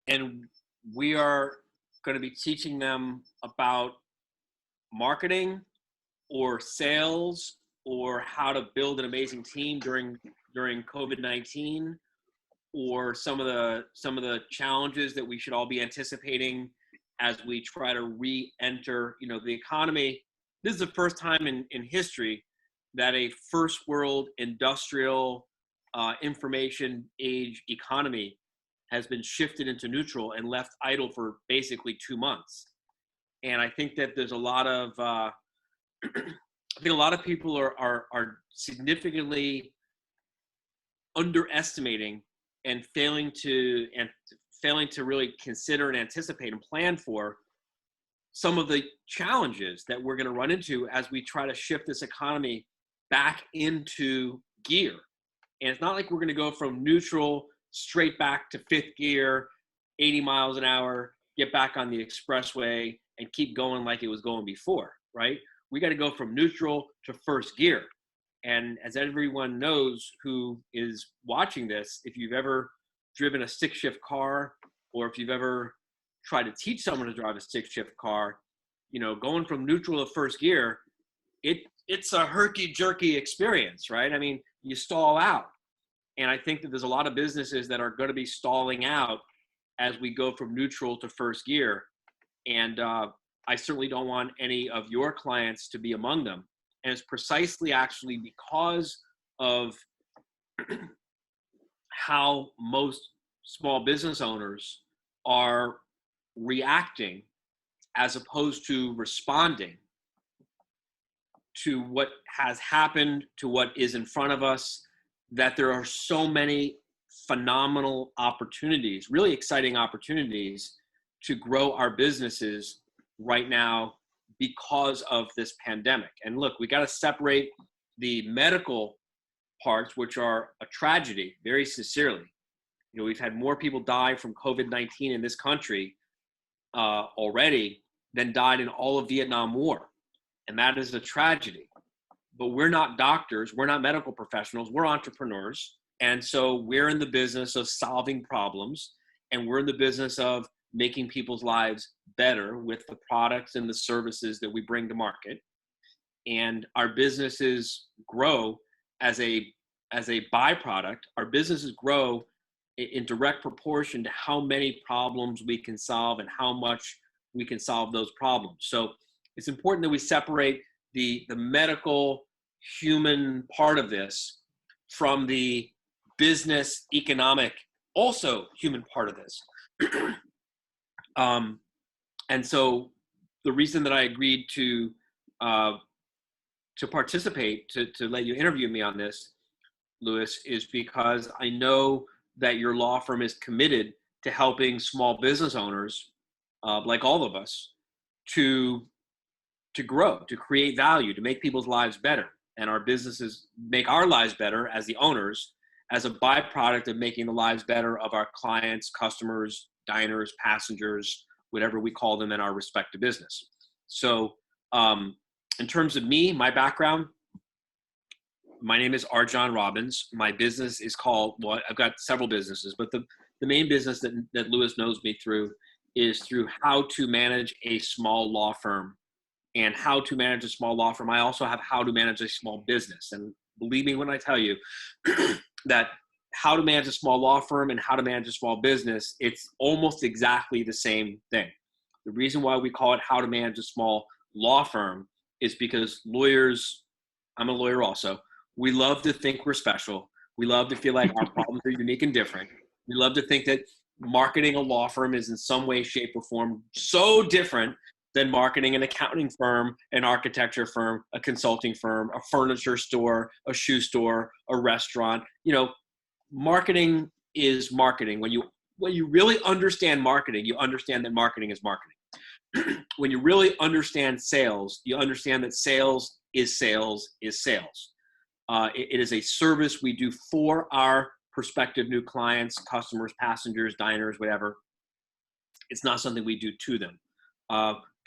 And we are going to be teaching them about marketing or sales or how to build an amazing team during COVID-19, or some of the challenges that we should all be anticipating as we try to re-enter, the economy. This is the first time in history that a first world industrial information age economy has been shifted into neutral and left idle for basically 2 months. And I think that there's a lot of, I think a lot of people are significantly underestimating and failing to really consider and anticipate and plan for some of the challenges that we're going to run into as we try to shift this economy back into gear. And it's not like we're going to go from neutral straight back to fifth gear, 80 miles an hour, get back on the expressway and keep going like it was going before, right? We got to go from neutral to first gear. And as everyone knows who is watching this, if you've ever driven a stick-shift car, or if you've ever tried to teach someone to drive a stick-shift car, going from neutral to first gear, it's a herky-jerky experience, right? I mean, you stall out. And I think that there's a lot of businesses that are going to be stalling out as we go from neutral to first gear. And I certainly don't want any of your clients to be among them. And it's precisely actually because of how most small business owners are reacting as opposed to responding to what has happened, to what is in front of us, that there are so many phenomenal opportunities, really exciting opportunities to grow our businesses right now because of this pandemic. And look, we got to separate the medical parts, which are a tragedy, very sincerely. We've had more people die from COVID-19 in this country already than died in all of Vietnam War. And that is a tragedy. But we're not doctors, we're not medical professionals, we're entrepreneurs. And so we're in the business of solving problems, and we're in the business of making people's lives better with the products and the services that we bring to market. And our businesses grow as a byproduct. Our businesses grow in direct proportion to how many problems we can solve and how much we can solve those problems. So it's important that we separate the medical human part of this from the business economic also human part of this. And so the reason that I agreed to participate, to let you interview me on this, Louis, is because I know that your law firm is committed to helping small business owners, like all of us, to grow, to create value, to make people's lives better. And our businesses make our lives better as the owners, as a byproduct of making the lives better of our clients, customers, diners, passengers, whatever we call them in our respective business. So in terms of me, my background, my name is RJon Robbins. My business is called, well, I've got several businesses, but the main business that Louis knows me through is through how to manage a small law firm. And how to manage a small law firm, I also have how to manage a small business. And believe me when I tell you that how to manage a small law firm and how to manage a small business, it's almost exactly the same thing. The reason why we call it how to manage a small law firm is because lawyers, I'm a lawyer also, we love to think we're special. We love to feel like our problems are unique and different. We love to think that marketing a law firm is in some way, shape, or form so different than marketing an accounting firm, an architecture firm, a consulting firm, a furniture store, a shoe store, a restaurant. Marketing is marketing. When you really understand marketing, you understand that marketing is marketing. When you really understand sales, you understand that sales is sales is sales. It is a service we do for our prospective new clients, customers, passengers, diners, whatever. It's not something we do to them.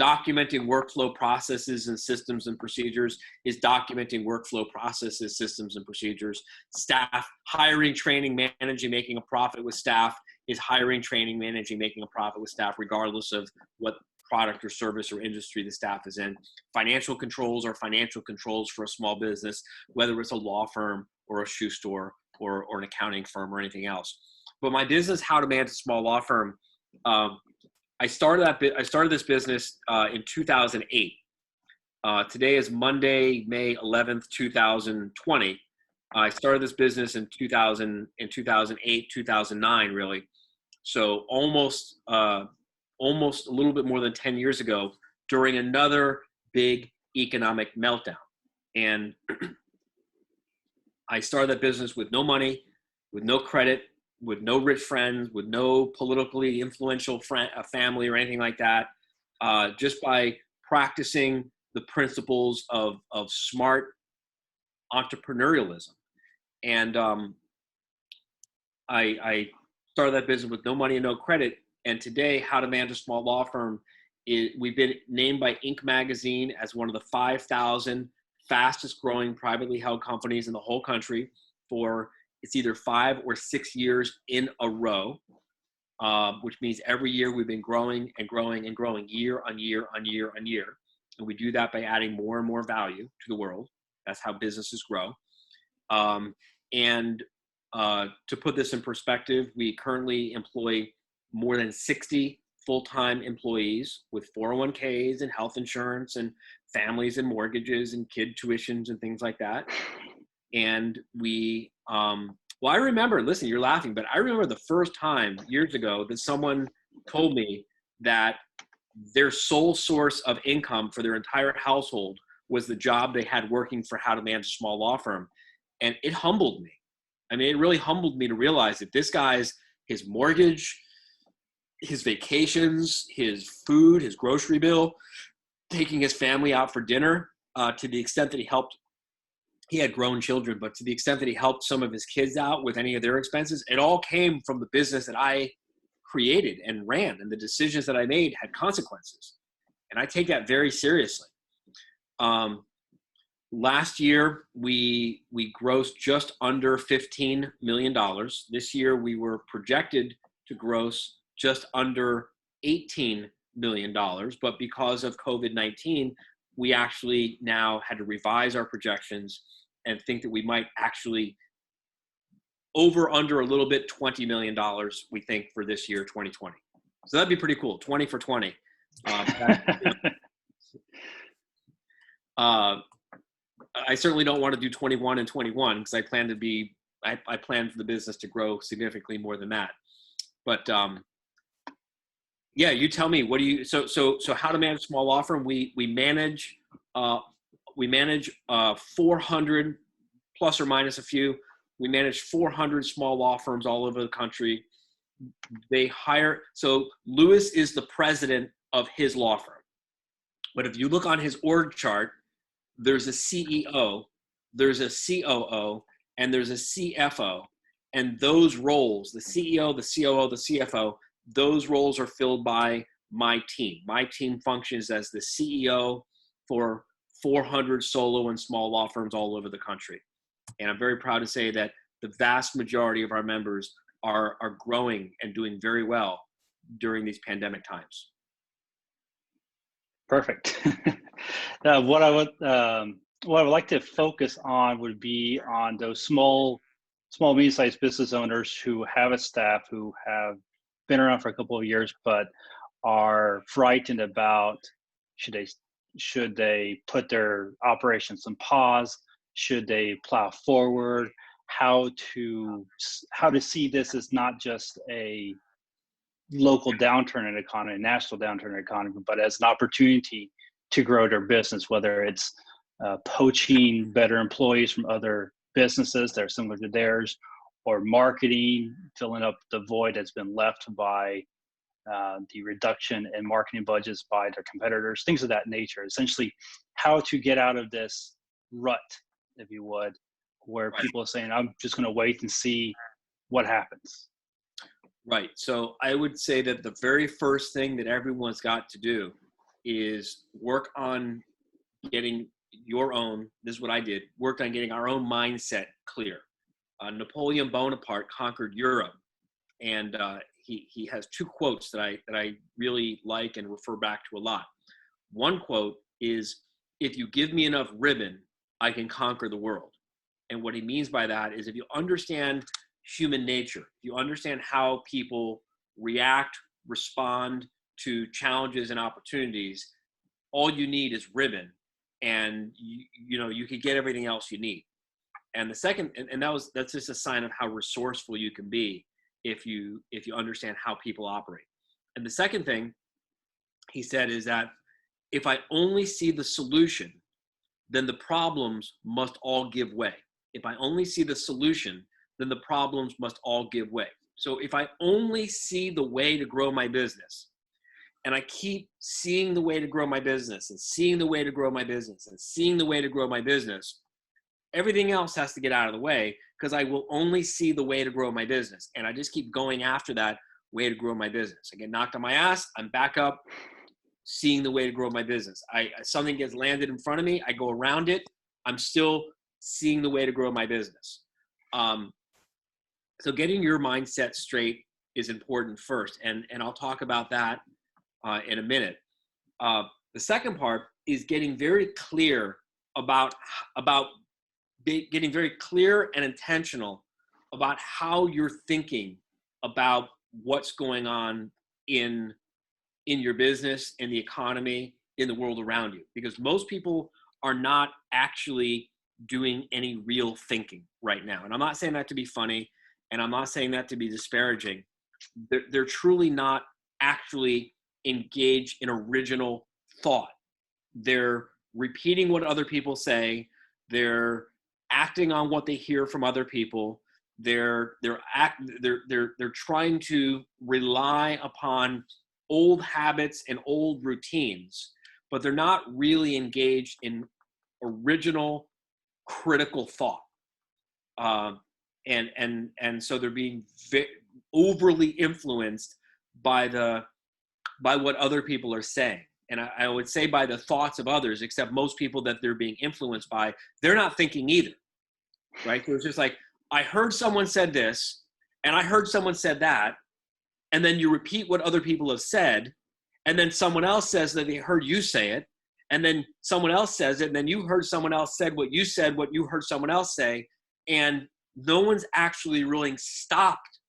Documenting workflow processes and systems and procedures is documenting workflow processes, systems, and procedures. Staff, hiring, training, managing, making a profit with staff is hiring, training, managing, making a profit with staff, regardless of what product or service or industry the staff is in. Financial controls are financial controls for a small business, whether it's a law firm or a shoe store or an accounting firm or anything else. But my business, How to Manage a Small Law Firm, I started this business in 2008. Today is Monday, May 11th, 2020. I started this business in 2008, 2009, really. So almost a little bit more than 10 years ago, during another big economic meltdown. And I started that business with no money, with no credit, with no rich friends, with no politically influential family or anything like that, just by practicing the principles of smart entrepreneurialism. And I started that business with no money and no credit. And today, How to Manage a Small Law Firm, we've been named by Inc. magazine as one of the 5,000 fastest growing privately held companies in the whole country for it's either 5 or 6 years in a row, which means every year we've been growing and growing and growing year on year on year on year. And we do that by adding more and more value to the world. That's how businesses grow. To put this in perspective, we currently employ more than 60 full-time employees with 401ks and health insurance and families and mortgages and kid tuitions and things like that. And we, I remember, listen, you're laughing, but I remember the first time years ago that someone told me that their sole source of income for their entire household was the job they had working for How to Manage a Small Law Firm. And it humbled me. I mean, it really humbled me to realize that this guy's, his mortgage, his vacations, his food, his grocery bill, taking his family out for dinner, to the extent that he had grown children, but to the extent that he helped some of his kids out with any of their expenses, it all came from the business that I created and ran, and the decisions that I made had consequences. And I take that very seriously. Last year, we grossed just under $15 million. This year, we were projected to gross just under $18 million. But because of COVID-19, we actually now had to revise our projections and think that we might actually under a little bit, $20 million, we think, for this year, 2020. So that'd be pretty cool, 20 for 20. I certainly don't want to do 21 and 21 because I plan for the business to grow significantly more than that. But yeah, you tell me, what do you, so How to Manage a Small Law Firm, we manage 400 plus or minus a few. We manage 400 small law firms all over the country. So Lewis is the president of his law firm. But if you look on his org chart, there's a CEO, there's a COO, and there's a CFO. And those roles, the CEO, the COO, the CFO, those roles are filled by my team. My team functions as the CEO for 400 solo and small law firms all over the country. And I'm very proud to say that the vast majority of our members are growing and doing very well during these pandemic times. Perfect. What I would like to focus on would be on those small, medium-sized business owners who have a staff who have been around for a couple of years, but are frightened about should they put their operations on pause? Should they plow forward? How to see this as not just a local downturn in the economy, national downturn in the economy, but as an opportunity to grow their business, whether it's poaching better employees from other businesses that are similar to theirs, or marketing, filling up the void that's been left by the reduction in marketing budgets by their competitors, things of that nature. Essentially, how to get out of this rut, if you would, where people are saying, I'm just going to wait and see what happens. Right. So I would say that the very first thing that everyone's got to do is work on getting this is what I did, worked on getting our own mindset clear. Napoleon Bonaparte conquered Europe, and he has two quotes that I really like and refer back to a lot. One quote is, "If you give me enough ribbon, I can conquer the world." And what he means by that is, if you understand human nature, if you understand how people react, respond to challenges and opportunities, all you need is ribbon, and you could get everything else you need. And the second, and that's just a sign of how resourceful you can be if you understand how people operate. And the second thing he said is that, if I only see the solution, then the problems must all give way. If I only see the solution, then the problems must all give way. So if I only see the way to grow my business, and I keep seeing the way to grow my business and seeing the way to grow my business and seeing the way to grow my business, everything else has to get out of the way, because I will only see the way to grow my business. And I just keep going after that way to grow my business. I get knocked on my ass, I'm back up, seeing the way to grow my business. Something gets landed in front of me, I go around it, I'm still seeing the way to grow my business. So getting your mindset straight is important first. And I'll talk about that in a minute. The second part is getting very clear about getting very clear and intentional about how you're thinking about what's going on in your business, in the economy, in the world around you. Because most people are not actually doing any real thinking right now. And I'm not saying that to be funny, and I'm not saying that to be disparaging. They're truly not actually engaged in original thought. They're repeating what other people say. They're acting on what they hear from other people. They're trying to rely upon old habits and old routines, but they're not really engaged in original critical thought. And so they're being overly influenced by what other people are saying. And I would say by the thoughts of others, except most people that they're being influenced by, they're not thinking either, right? So it's just like, I heard someone said this, and I heard someone said that, and then you repeat what other people have said, and then someone else says that they heard you say it, and then someone else says it, and then you heard someone else said what you heard someone else say, and no one's actually really stopped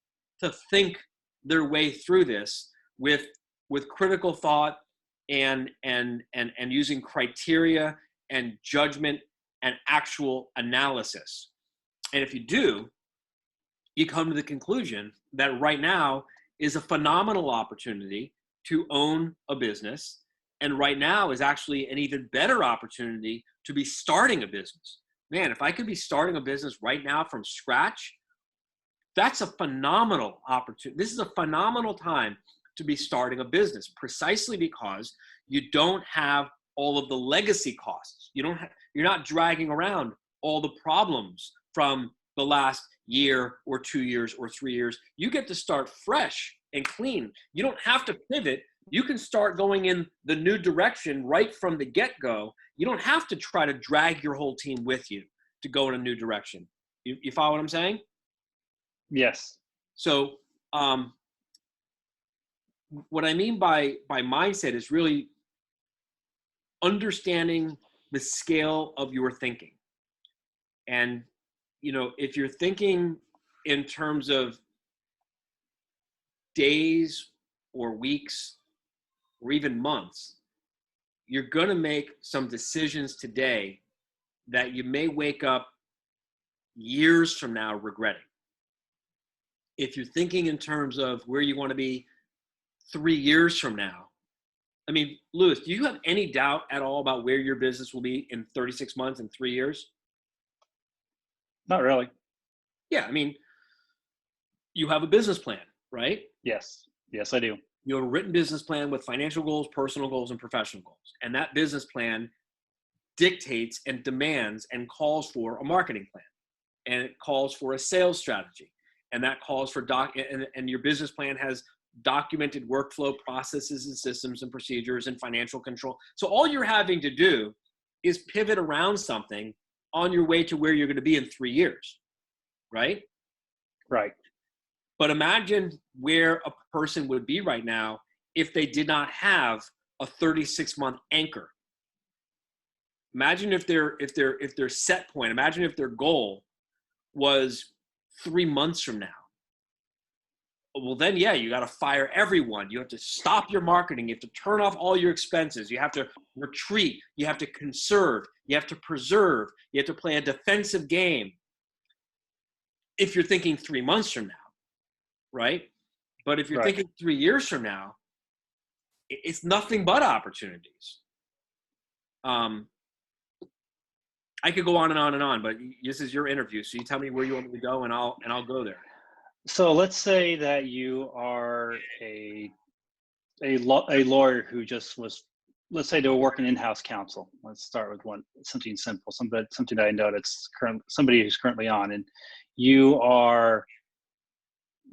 to think their way through this with critical thought and using criteria and judgment and actual analysis. And if you do, you come to the conclusion that right now is a phenomenal opportunity to own a business. And right now is actually an even better opportunity to be starting a business. Man, if I could be starting a business right now from scratch, that's a phenomenal opportunity. This is a phenomenal time to be starting a business, precisely because you don't have all of the legacy costs. You're not dragging around all the problems from the last year or 2 years or 3 years. You get to start fresh and clean. You don't have to pivot. You can start going in the new direction right from the get-go. You don't have to try to drag your whole team with you to go in a new direction. You follow what I'm saying? Yes. So what I mean by mindset is really understanding the scale of your thinking. And, if you're thinking in terms of days or weeks or even months, you're going to make some decisions today that you may wake up years from now regretting. If you're thinking in terms of where you want to be 3 years from now, I mean, Louis, do you have any doubt at all about where your business will be in 36 months and 3 years? Not really. Yeah, I mean, you have a business plan, right? Yes. Yes, I do. You have a written business plan with financial goals, personal goals, and professional goals. And that business plan dictates and demands and calls for a marketing plan. And it calls for a sales strategy. And that calls for and your business plan has documented workflow processes and systems and procedures and financial control. So all you're having to do is pivot around something on your way to where you're going to be in 3 years, right? Right. But imagine where a person would be right now if they did not have a 36-month anchor. Imagine if their set point, imagine if their goal was 3 months from now. Well, then, yeah, you got to fire everyone. You have to stop your marketing. You have to turn off all your expenses. You have to retreat. You have to conserve. You have to preserve. You have to play a defensive game. If you're thinking 3 months from now, right? But if you're thinking 3 years from now, it's nothing but opportunities. I could go on and on and on, but this is your interview, so you tell me where you want me to go, and I'll go there. So let's say that you are a lawyer who just was, let's say they were working in-house counsel. Let's start with something simple, something that I know that's somebody who's currently on, and you're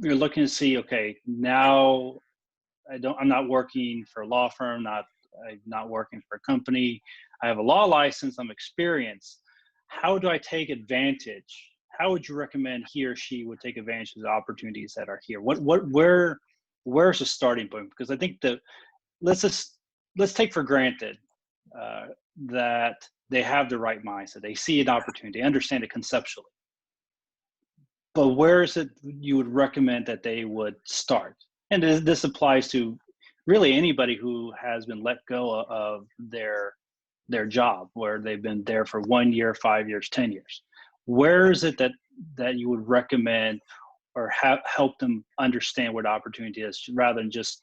looking to see, okay, now I'm not working for a law firm, I'm not working for a company. I have a law license, I'm experienced. How do I take advantage? How would you recommend he or she would take advantage of the opportunities that are here? Where's the starting point? Because I think let's take for granted that they have the right mindset. They see an opportunity, they understand it conceptually. But where is it you would recommend that they would start? And this applies to really anybody who has been let go of their job, where they've been there for 1 year, 5 years, 10 years. Where is it that you would recommend or help them understand what opportunity is, rather than just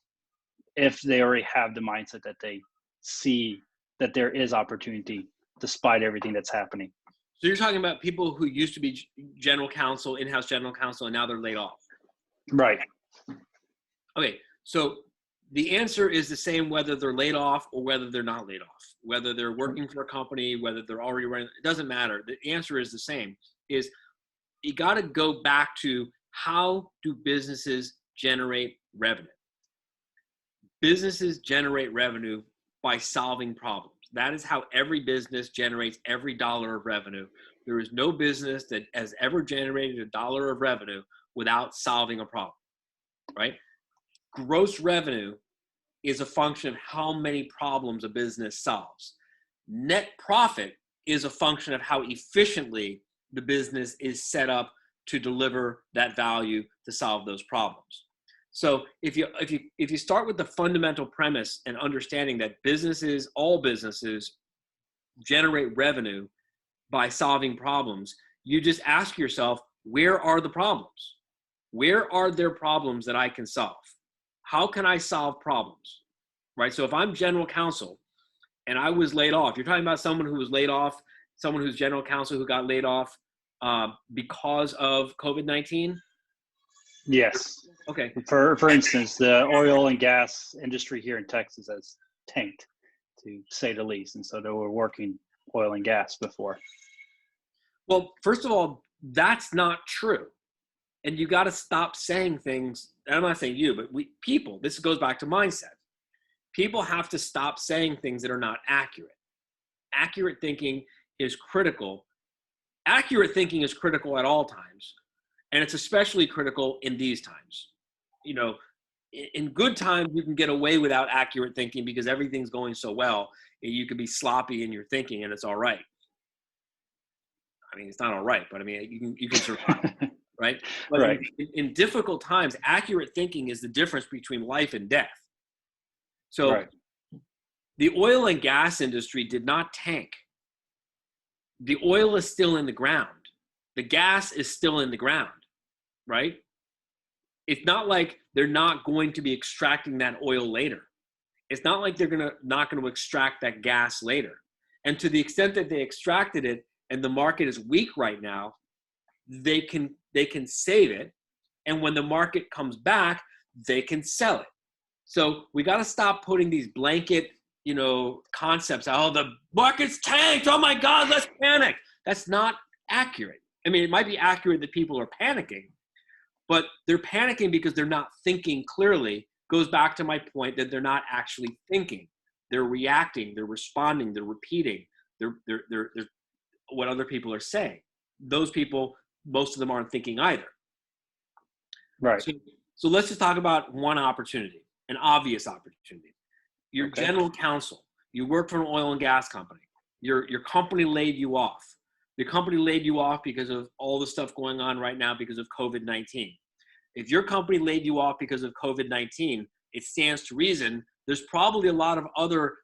if they already have the mindset that they see that there is opportunity despite everything that's happening? So you're talking about people who used to be general counsel, in-house general counsel, and now they're laid off. Right. Okay, so the answer is the same whether they're laid off or whether they're not laid off, whether they're working for a company, whether they're already running, it doesn't matter. The answer is the same, is you got to go back to how do businesses generate revenue? Businesses generate revenue by solving problems. That is how every business generates every dollar of revenue. There is no business that has ever generated a dollar of revenue without solving a problem, right? Gross revenue is a function of how many problems a business solves. Net profit is a function of how efficiently the business is set up to deliver that value to solve those problems. So if you start with the fundamental premise and understanding that all businesses generate revenue by solving problems, you just ask yourself, where are the problems? Where are there problems that I can solve? How can I solve problems, right? So if I'm general counsel and I was laid off, you're talking about someone who was laid off, someone who's general counsel who got laid off because of COVID-19? Yes. Okay. For instance, the oil and gas industry here in Texas has tanked, to say the least. And so they were working oil and gas before. Well, first of all, that's not true. And you got to stop saying things. And I'm not saying you, but people, this goes back to mindset. People have to stop saying things that are not accurate. Accurate thinking is critical. Accurate thinking is critical at all times. And it's especially critical in these times. You know, in good times, you can get away without accurate thinking because everything's going so well. You can be sloppy in your thinking and it's all right. I mean, it's not all right, but I mean, you can survive, right? But right. In difficult times, accurate thinking is the difference between life and death. So the oil and gas industry did not tank. The oil is still in the ground. The gas is still in the ground, right? It's not like they're not going to be extracting that oil later. It's not like they're not going to extract that gas later. And to the extent that they extracted it and the market is weak right now, they can save it. And when the market comes back, they can sell it. So we got to stop putting these blanket, concepts out. Oh, the market's tanked. Oh my God, let's panic. That's not accurate. I mean, it might be accurate that people are panicking, but they're panicking because they're not thinking clearly. Goes back to my point that they're not actually thinking. They're reacting, they're responding, they're repeating, they're what other people are saying. Those people, most of them aren't thinking either. Right. So let's just talk about one opportunity, an obvious opportunity. Your Okay. general counsel, you work for an oil and gas company. Your company laid you off. The company laid you off because of all the stuff going on right now because of COVID-19. If your company laid you off because of COVID-19, it stands to reason there's probably a lot of other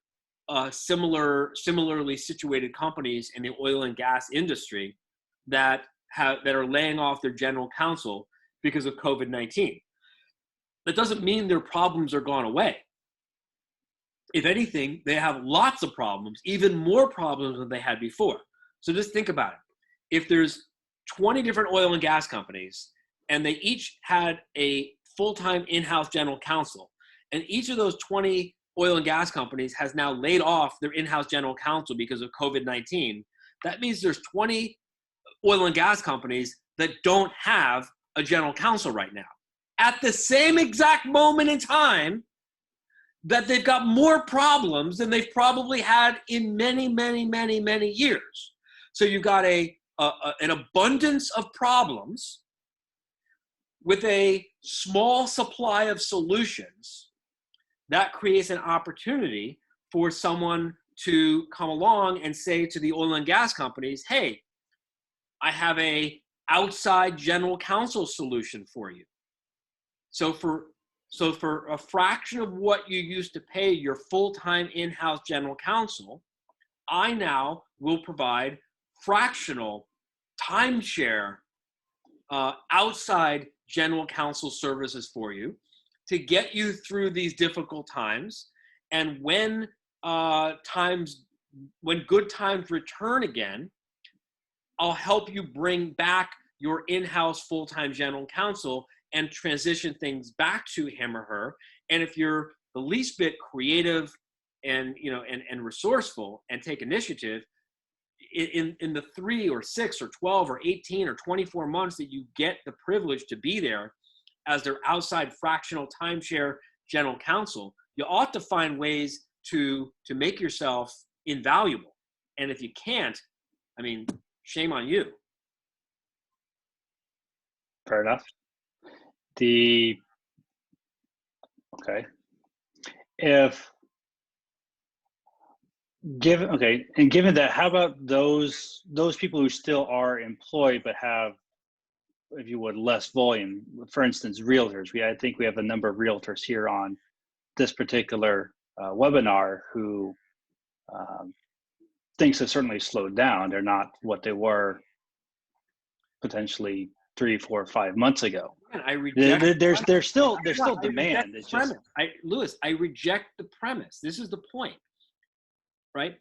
similarly situated companies in the oil and gas industry that are laying off their general counsel because of COVID-19. That doesn't mean their problems are gone away. If anything, they have lots of problems, even more problems than they had before. So just think about it. If there's 20 different oil and gas companies and they each had a full-time in-house general counsel, and each of those 20 oil and gas companies has now laid off their in-house general counsel because of COVID-19, that means there's 20 oil and gas companies that don't have a general counsel right now. At the same exact moment in time that they've got more problems than they've probably had in many, many, many, many years. So you've got an abundance of problems with a small supply of solutions. That creates an opportunity for someone to come along and say to the oil and gas companies, hey, I have a outside general counsel solution for you. So for a fraction of what you used to pay your full-time in-house general counsel, I now will provide fractional timeshare outside general counsel services for you to get you through these difficult times. And when good times return again, I'll help you bring back your in-house full-time general counsel and transition things back to him or her. And if you're the least bit creative and resourceful and take initiative, in the 3 or 6 or 12 or 18 or 24 months that you get the privilege to be there as their outside fractional timeshare general counsel, you ought to find ways to make yourself invaluable. And if you can't, I mean, shame on you. Fair enough. Okay. Given that, how about those people who still are employed but have, if you would, less volume? For instance, realtors. I think we have a number of realtors here on this particular webinar who things have certainly slowed down. They're not what they were potentially 3, 4, 5 months ago. And I reject. There's still demand. It's just, Lewis, I reject the premise. This is the point, right?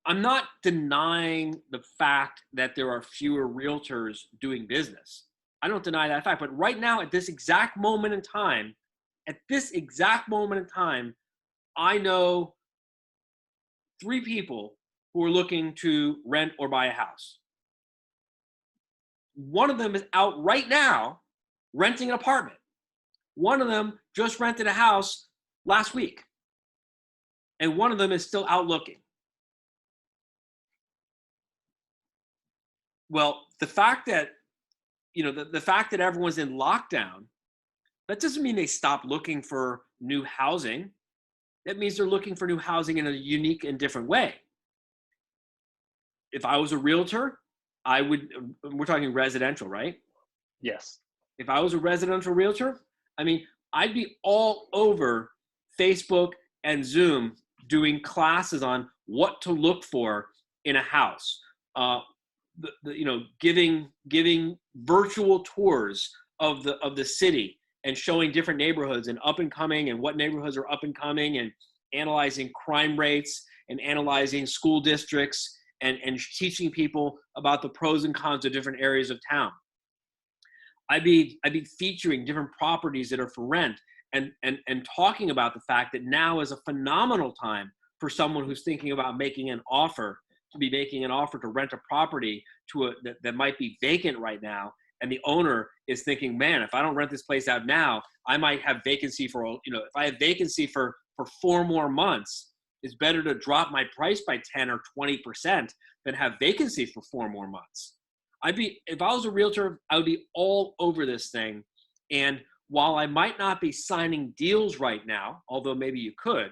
I'm not denying the fact that there are fewer realtors doing business. I don't deny that fact. But right now, at this exact moment in time, I know 3 people who are looking to rent or buy a house. One of them is out right now renting an apartment. One of them just rented a house last week. And one of them is still out looking. Well, the fact that, the fact that everyone's in lockdown, that doesn't mean they stop looking for new housing. That means they're looking for new housing in a unique and different way. If I was a realtor, we're talking residential, right? yes. If I was a residential realtor, I'd be all over Facebook and Zoom doing classes on what to look for in a house. Giving virtual tours of the city and showing different neighborhoods and up and coming and what neighborhoods are up and coming, and analyzing crime rates and analyzing school districts and teaching people about the pros and cons of different areas of town. I'd be featuring different properties that are for rent and talking about the fact that now is a phenomenal time for someone who's thinking about making an offer to rent a property that might be vacant right now. And the owner is thinking, man, if I don't rent this place out now, I might have vacancy if I have vacancy for 4 more months, it's better to drop my price by 10 or 20% than have vacancy for 4 more months. If I was a realtor, I would be all over this thing And while I might not be signing deals right now, although maybe you could,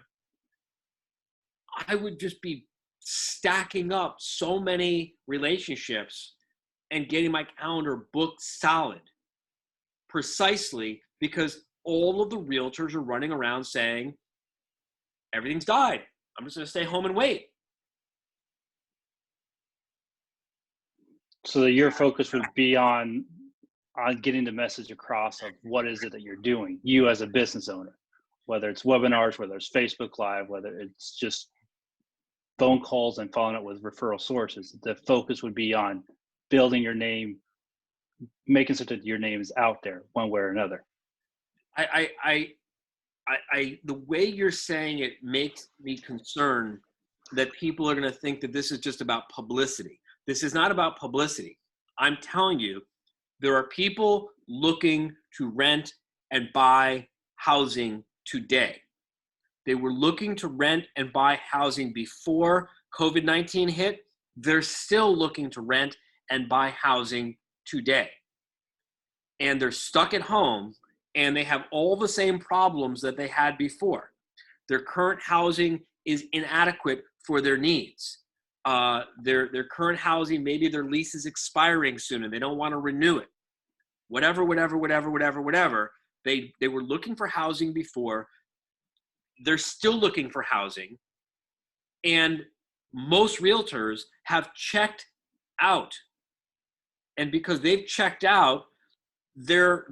I would just be stacking up so many relationships and getting my calendar booked solid, precisely because all of the realtors are running around saying, everything's died. I'm just going to stay home and wait. So that your focus would be on getting the message across of what is it that you're doing, you as a business owner, whether it's webinars, whether it's Facebook Live, whether it's just phone calls and following up with referral sources. The focus would be on building your name, making sure that your name is out there one way or another. The way you're saying it makes me concerned that people are going to think that this is just about publicity. This is not about publicity. I'm telling you, there are people looking to rent and buy housing today. They were looking to rent and buy housing before COVID-19 hit. They're still looking to rent and buy housing today. And they're stuck at home and they have all the same problems that they had before. Their current housing is inadequate for their needs. Their current housing, maybe their lease is expiring soon and they don't want to renew it. Whatever. They were looking for housing before. They're still looking for housing. And most realtors have checked out. And because they've checked out, their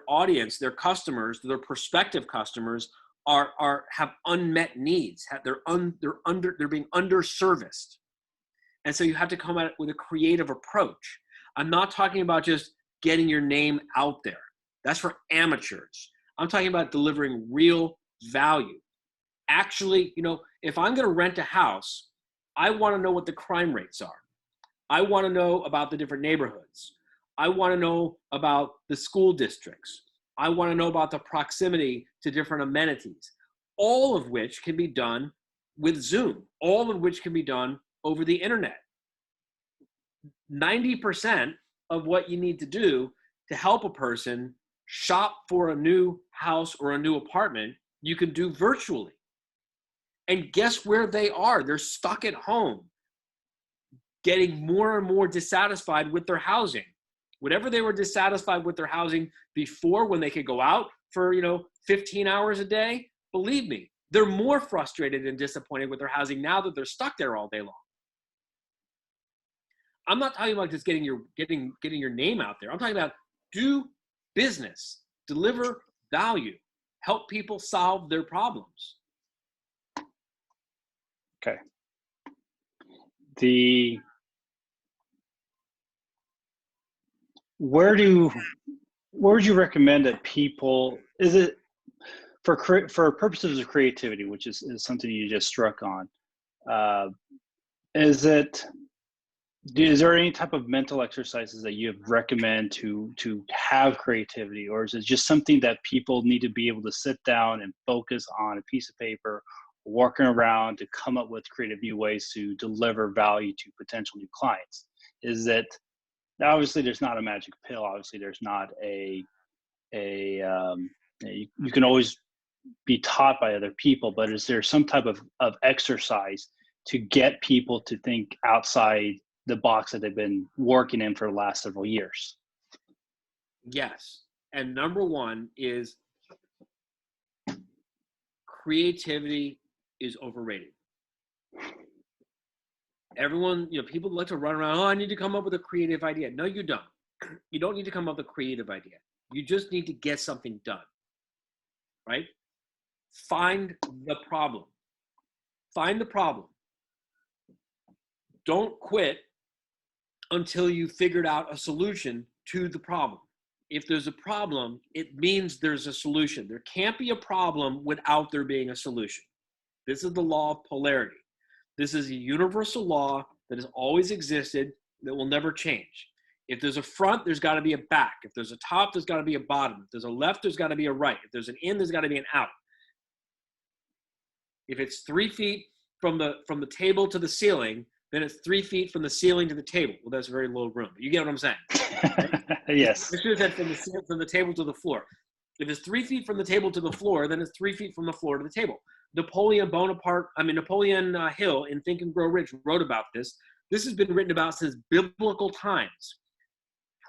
audience, their customers, their prospective customers have unmet needs. They're being underserviced. And so you have to come at it with a creative approach. I'm not talking about just getting your name out there. That's for amateurs. I'm talking about delivering real value. Actually, if I'm going to rent a house, I want to know what the crime rates are. I want to know about the different neighborhoods. I want to know about the school districts. I want to know about the proximity to different amenities, all of which can be done with Zoom, all of which can be done over the internet. 90% of what you need to do to help a person shop for a new house or a new apartment, you can do virtually. And guess where they are? They're stuck at home, getting more and more dissatisfied with their housing. Whatever they were dissatisfied with their housing before, when they could go out for 15 hours a day, believe me, they're more frustrated and disappointed with their housing now that they're stuck there all day long. I'm not talking about just getting your name out there. I'm talking about do business, deliver value, help people solve their problems. Okay. Where would you recommend that people, is it for purposes of creativity, which is something you just struck on, is there any type of mental exercises that you recommend to have creativity, or is it just something that people need to be able to sit down and focus on a piece of paper, working around to come up with creative new ways to deliver value to potential new clients? Is that obviously there's not a magic pill. Obviously there's not you can always be taught by other people, but is there some type of exercise to get people to think outside the box that they've been working in for the last several years? Yes. And number one is creativity is overrated. Everyone, people like to run around, I need to come up with a creative idea. No, you don't. You don't need to come up with a creative idea. You just need to get something done, right? Find the problem. Find the problem. Don't quit until you figured out a solution to the problem. If there's a problem, it means there's a solution. There can't be a problem without there being a solution. This is the law of polarity. This is a universal law that has always existed, that will never change. If there's a front, there's got to be a back. If there's a top, there's got to be a bottom. If there's a left, there's got to be a right. If there's an in, there's got to be an out. If it's 3 feet from the table to the ceiling, then it's 3 feet from the ceiling to the table. Well, that's very little room. But you get what I'm saying. Right? Yes. I should have said from the table to the floor. If it's 3 feet from the table to the floor, then it's 3 feet from the floor to the Napoleon Hill in Think and Grow Rich wrote about this. This has been written about since biblical times.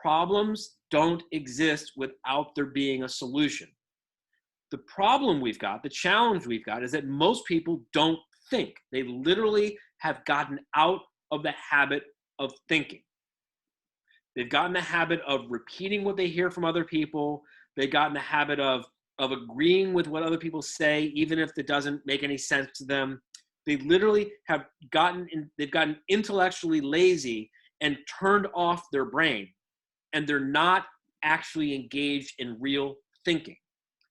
Problems don't exist without there being a solution. The problem we've got, the challenge we've got, is that most people don't think. They literally have gotten out of the habit of thinking. They've gotten the habit of repeating what they hear from other people. They've gotten the habit of agreeing with what other people say, even if it doesn't make any sense to them. They literally have gotten intellectually lazy and turned off their brain, and they're not actually engaged in real thinking.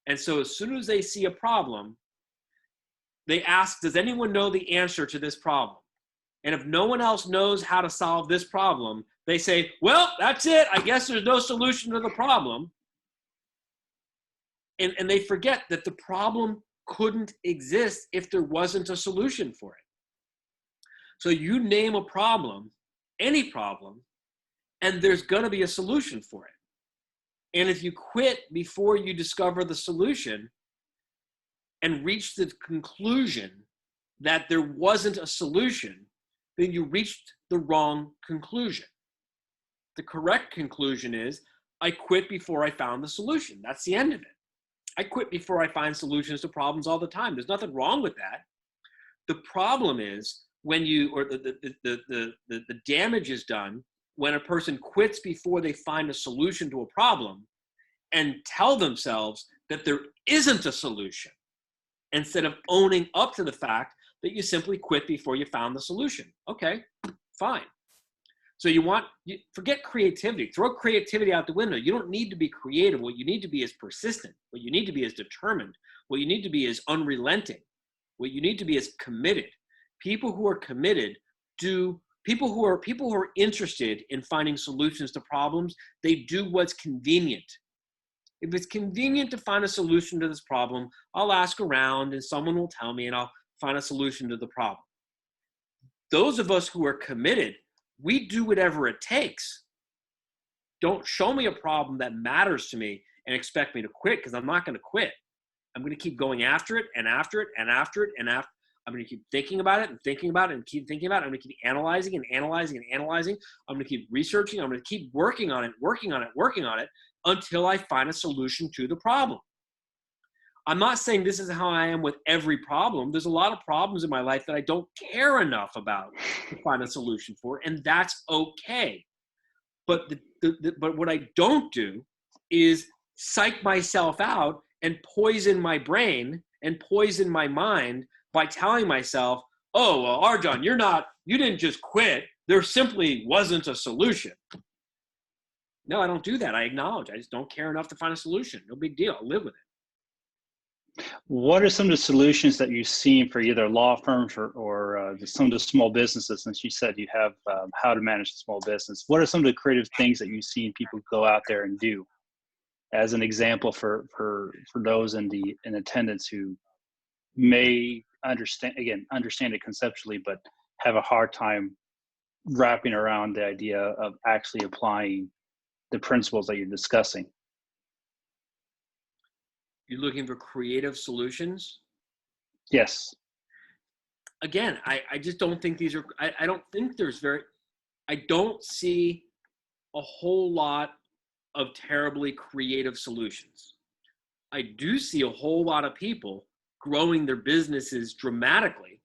And so as soon as they see a problem, they ask, does anyone know the answer to this problem? And if no one else knows how to solve this problem, they say, well, that's it. I guess there's no solution to the problem. And they forget that the problem couldn't exist if there wasn't a solution for it. So you name a problem, any problem, and there's going to be a solution for it. And if you quit before you discover the solution and reach the conclusion that there wasn't a solution, then you reached the wrong conclusion. The correct conclusion is, I quit before I found the solution. That's the end of it. I quit before I find solutions to problems all the time. There's nothing wrong with that. The problem is when the damage is done when a person quits before they find a solution to a problem and tell themselves that there isn't a solution, instead of owning up to the fact that you simply quit before you found the solution. Okay, fine. So forget creativity. Throw creativity out the window. You don't need to be creative. What you need to be is persistent. What you need to be is determined. What you need to be is unrelenting. What you need to be is committed. People who are committed people who are interested in finding solutions to problems, they do what's convenient. If it's convenient to find a solution to this problem, I'll ask around and someone will tell me and I'll find a solution to the problem. Those of us who are committed, we do whatever it takes. Don't show me a problem that matters to me and expect me to quit, because I'm not going to quit. I'm going to keep going after it and after it and after it and after. I'm going to keep thinking about it and thinking about it and keep thinking about it. I'm going to keep analyzing and analyzing and analyzing. I'm going to keep researching. I'm going to keep working on it until I find a solution to the problem. I'm not saying this is how I am with every problem. There's a lot of problems in my life that I don't care enough about to find a solution for, and that's okay. But but what I don't do is psych myself out and poison my brain and poison my mind by telling myself, oh, well, RJon, you didn't just quit. There simply wasn't a solution. No, I don't do that. I acknowledge. I just don't care enough to find a solution. No big deal. I'll live with it. What are some of the solutions that you've seen for either law firms or some of the small businesses? Since you said you have how to manage a small business, what are some of the creative things that you've seen people go out there and do, as an example for those in attendance who may understand it conceptually, but have a hard time wrapping around the idea of actually applying the principles that you're discussing? You're looking for creative solutions? Yes. Again, I just don't think these are, I don't see a whole lot of terribly creative solutions. I do see a whole lot of people growing their businesses dramatically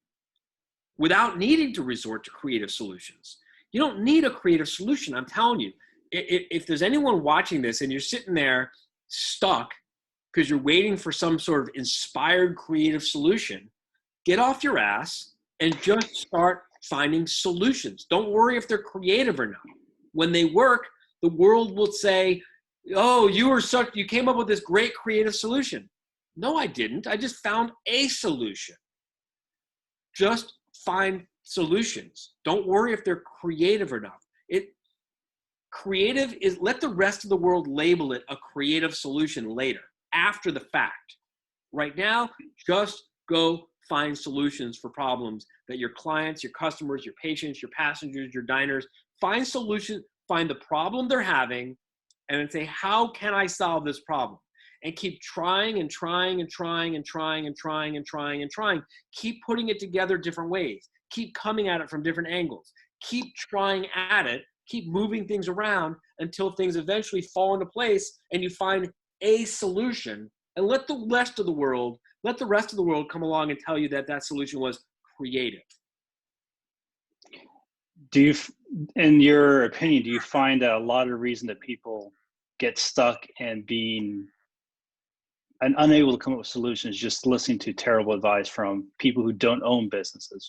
without needing to resort to creative solutions. You don't need a creative solution. I'm telling you, if there's anyone watching this and you're sitting there stuck because you're waiting for some sort of inspired creative solution, get off your ass and just start finding solutions. Don't worry if they're creative or not. When they work, the world will say, oh, you came up with this great creative solution. No, I didn't. I just found a solution. Just find solutions. Don't worry if they're creative or not. Creative is, let the rest of the world label it a creative solution later, after the fact. Right now, just go find solutions for problems that your clients, your customers, your patients, your passengers, your diners, find solutions, find the problem they're having, and then say, how can I solve this problem? And keep trying and trying and trying and trying and trying and trying and trying. Keep putting it together different ways. Keep coming at it from different angles. Keep trying at it. Keep moving things around until things eventually fall into place and you find a solution, and let the rest of the world come along and tell you that that solution was creative. Do you, in your opinion, do you find that a lot of the reason that people get stuck and being and unable to come up with solutions just listening to terrible advice from people who don't own businesses?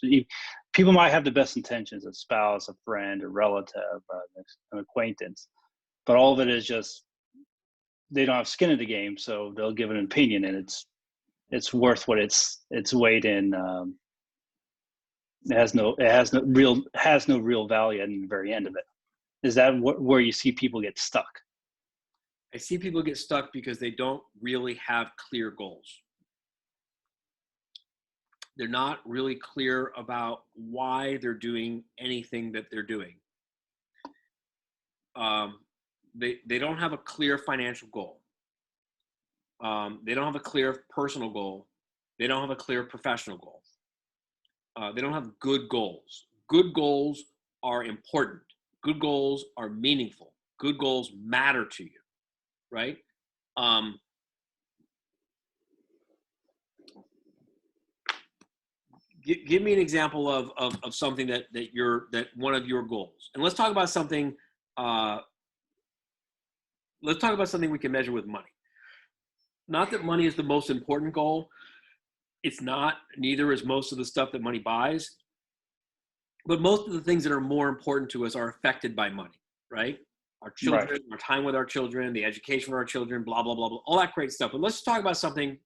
People might have the best intentions, a spouse, a friend, a relative, an acquaintance, but all of it is just they don't have skin in the game, so they'll give an opinion, and it's worth what its weight in. It has no real value in the very end of it. Is that where you see people get stuck? I see people get stuck because they don't really have clear goals. They're not really clear about why they're doing anything that they're doing. They don't have a clear financial goal. They don't have a clear personal goal. They don't have a clear professional goal. They don't have good goals. Good goals are important. Good goals are meaningful. Good goals matter to you, right? Give me an example of something that one of your goals. And let's talk about something. Let's talk about something we can measure with money. Not that money is the most important goal. It's not. Neither is most of the stuff that money buys. But most of the things that are more important to us are affected by money, right? Our children, right. Our time with our children, the education of our children, blah, blah, blah, blah, all that great stuff. But let's talk about something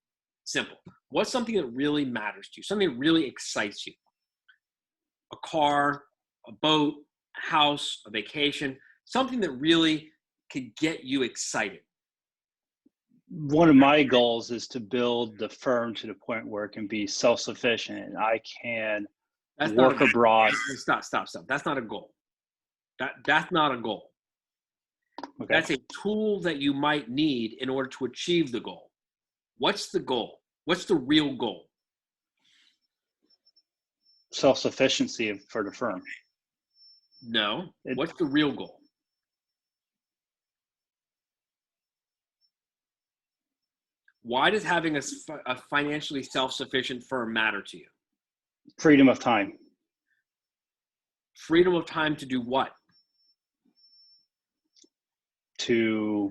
simple. What's something that really matters to you? Something that really excites you? A car, a boat, a house, a vacation, something that really could get you excited. One of my goals is to build the firm to the point where it can be self-sufficient and I can work abroad. Stop. That's not a goal. That's not a goal. Okay. That's a tool that you might need in order to achieve the goal. What's the goal? What's the real goal? Self-sufficiency for the firm. No. What's the real goal? Why does having a financially self-sufficient firm matter to you? Freedom of time. Freedom of time to do what? To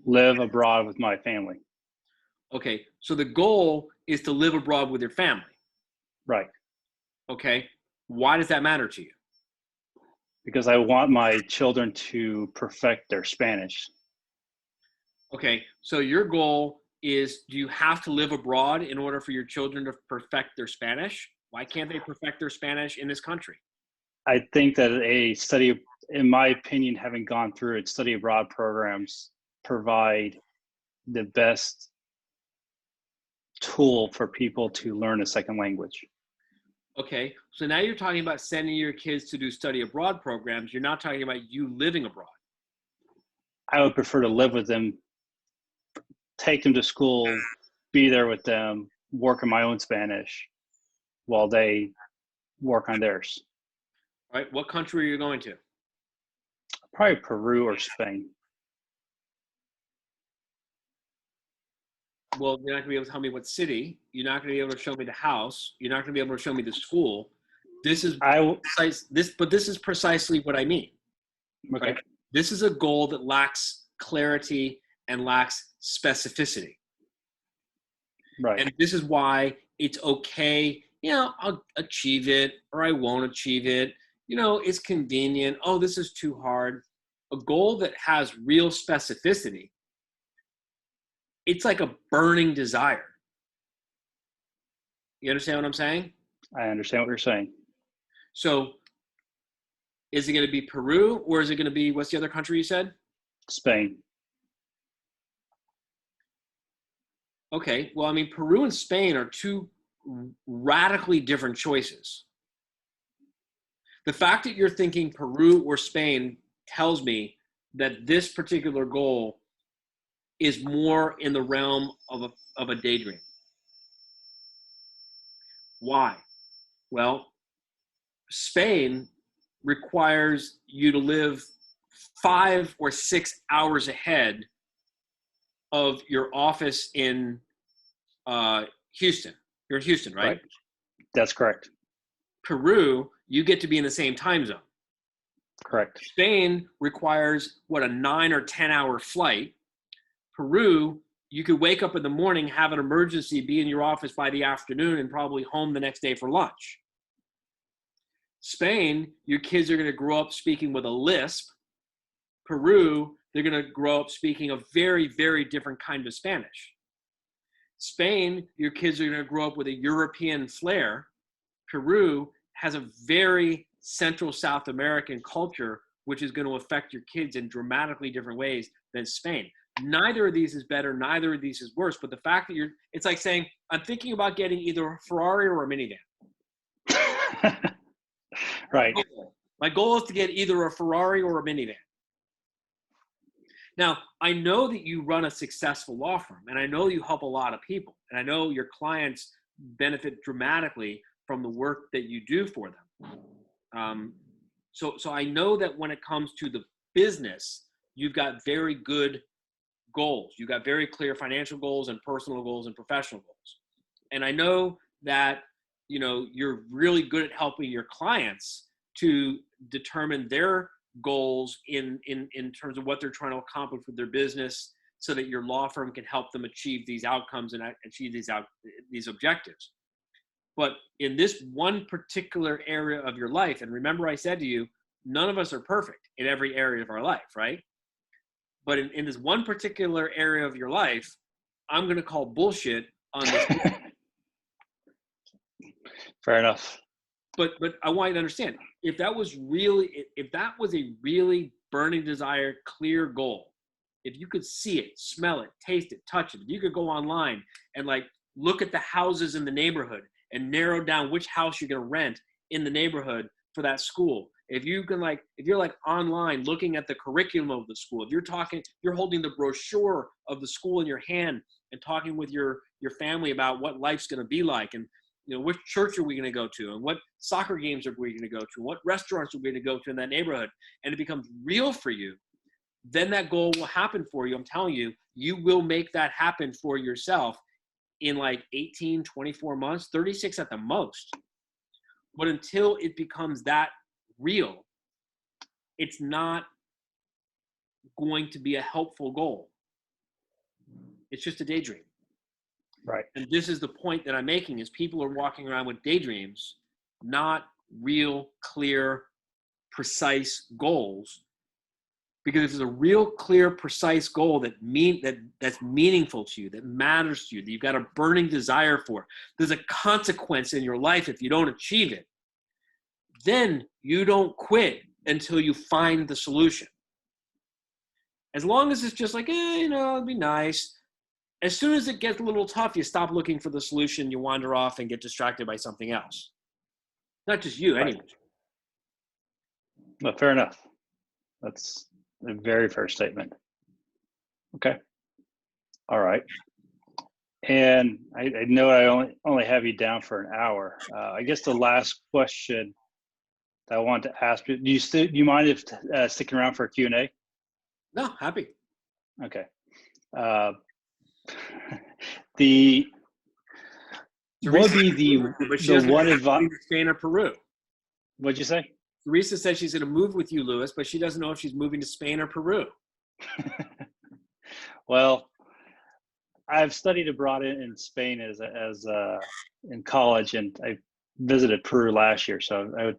live abroad with my family. Okay, so the goal is to live abroad with your family. Right. Okay, why does that matter to you? Because I want my children to perfect their Spanish. Okay, so your goal is, do you have to live abroad in order for your children to perfect their Spanish? Why can't they perfect their Spanish in this country? I think that a study, in my opinion, having gone through it, study abroad programs provide the best tool for people to learn a second language. Okay, so now you're talking about sending your kids to do study abroad programs. You're not talking about you living abroad. I would prefer to live with them, take them to school, be there with them, work on my own Spanish while they work on theirs. All right, what country are you going to? Probably Peru or Spain. Well, you're not going to be able to tell me what city. You're not going to be able to show me the house. You're not going to be able to show me the school. This is precisely what I mean. Okay. Right? This is a goal that lacks clarity and lacks specificity. Right. And this is why it's okay. I'll achieve it or I won't achieve it. It's convenient. Oh, this is too hard. A goal that has real specificity, it's like a burning desire. You understand what I'm saying? I understand what you're saying. So is it going to be Peru or is it going to be, what's the other country you said? Spain. Okay. Well, Peru and Spain are two radically different choices. The fact that you're thinking Peru or Spain tells me that this particular goal is more in the realm of a daydream. Why? Well, Spain requires you to live 5 or 6 hours ahead of your office in Houston. You're in Houston, right? That's correct. Peru, you get to be in the same time zone. Correct. Spain requires, a 9 or 10 hour flight. Peru, you could wake up in the morning, have an emergency, be in your office by the afternoon, and probably home the next day for lunch. Spain, your kids are going to grow up speaking with a lisp. Peru, they're going to grow up speaking a very, very different kind of Spanish. Spain, your kids are going to grow up with a European flair. Peru has a very Central South American culture, which is going to affect your kids in dramatically different ways than Spain. Neither of these is better. Neither of these is worse. But the fact that it's like saying, I'm thinking about getting either a Ferrari or a minivan. Right. My goal is to get either a Ferrari or a minivan. Now, I know that you run a successful law firm, and I know you help a lot of people, and I know your clients benefit dramatically from the work that you do for them. So I know that when it comes to the business, you've got very good goals. You've got very clear financial goals and personal goals and professional goals. And I know that, you're really good at helping your clients to determine their goals in terms of what they're trying to accomplish with their business, so that your law firm can help them achieve these outcomes and achieve these objectives. But in this one particular area of your life, and remember I said to you, none of us are perfect in every area of our life, right? But in this one particular area of your life, I'm going to call bullshit on this. Fair enough. But I want you to understand, if that was a really burning desire, clear goal, if you could see it, smell it, taste it, touch it, if you could go online and look at the houses in the neighborhood and narrow down which house you're going to rent in the neighborhood for that school. If you can if you're online looking at the curriculum of the school, if you're holding the brochure of the school in your hand and talking with your family about what life's going to be like, and which church are we going to go to, and what soccer games are we going to go to, and what restaurants are we going to go to in that neighborhood, and it becomes real for you, then that goal will happen for you. I'm telling you, you will make that happen for yourself in 18, 24 months, 36 at the most. But until it becomes that real, it's not going to be a helpful goal. It's just a daydream. Right. And this is the point that I'm making, is people are walking around with daydreams, not real, clear, precise goals. Because if it's a real, clear, precise goal that's meaningful to you, that matters to you, that you've got a burning desire for, there's a consequence in your life if you don't achieve it, then you don't quit until you find the solution. As long as it's just it'd be nice. As soon as it gets a little tough, you stop looking for the solution, you wander off and get distracted by something else. Not just you, anyway. Well, fair enough. That's a very fair statement. Okay. All right. And I know I only have you down for an hour. I guess the last question that I want to ask you, do you mind if sticking around for a Q&A? No, happy. Okay. What would be the one advice? Spain or Peru. What'd you say? Teresa said she's going to move with you, Louis, but she doesn't know if she's moving to Spain or Peru. Well, I've studied abroad in Spain as in college, and I visited Peru last year. So I would.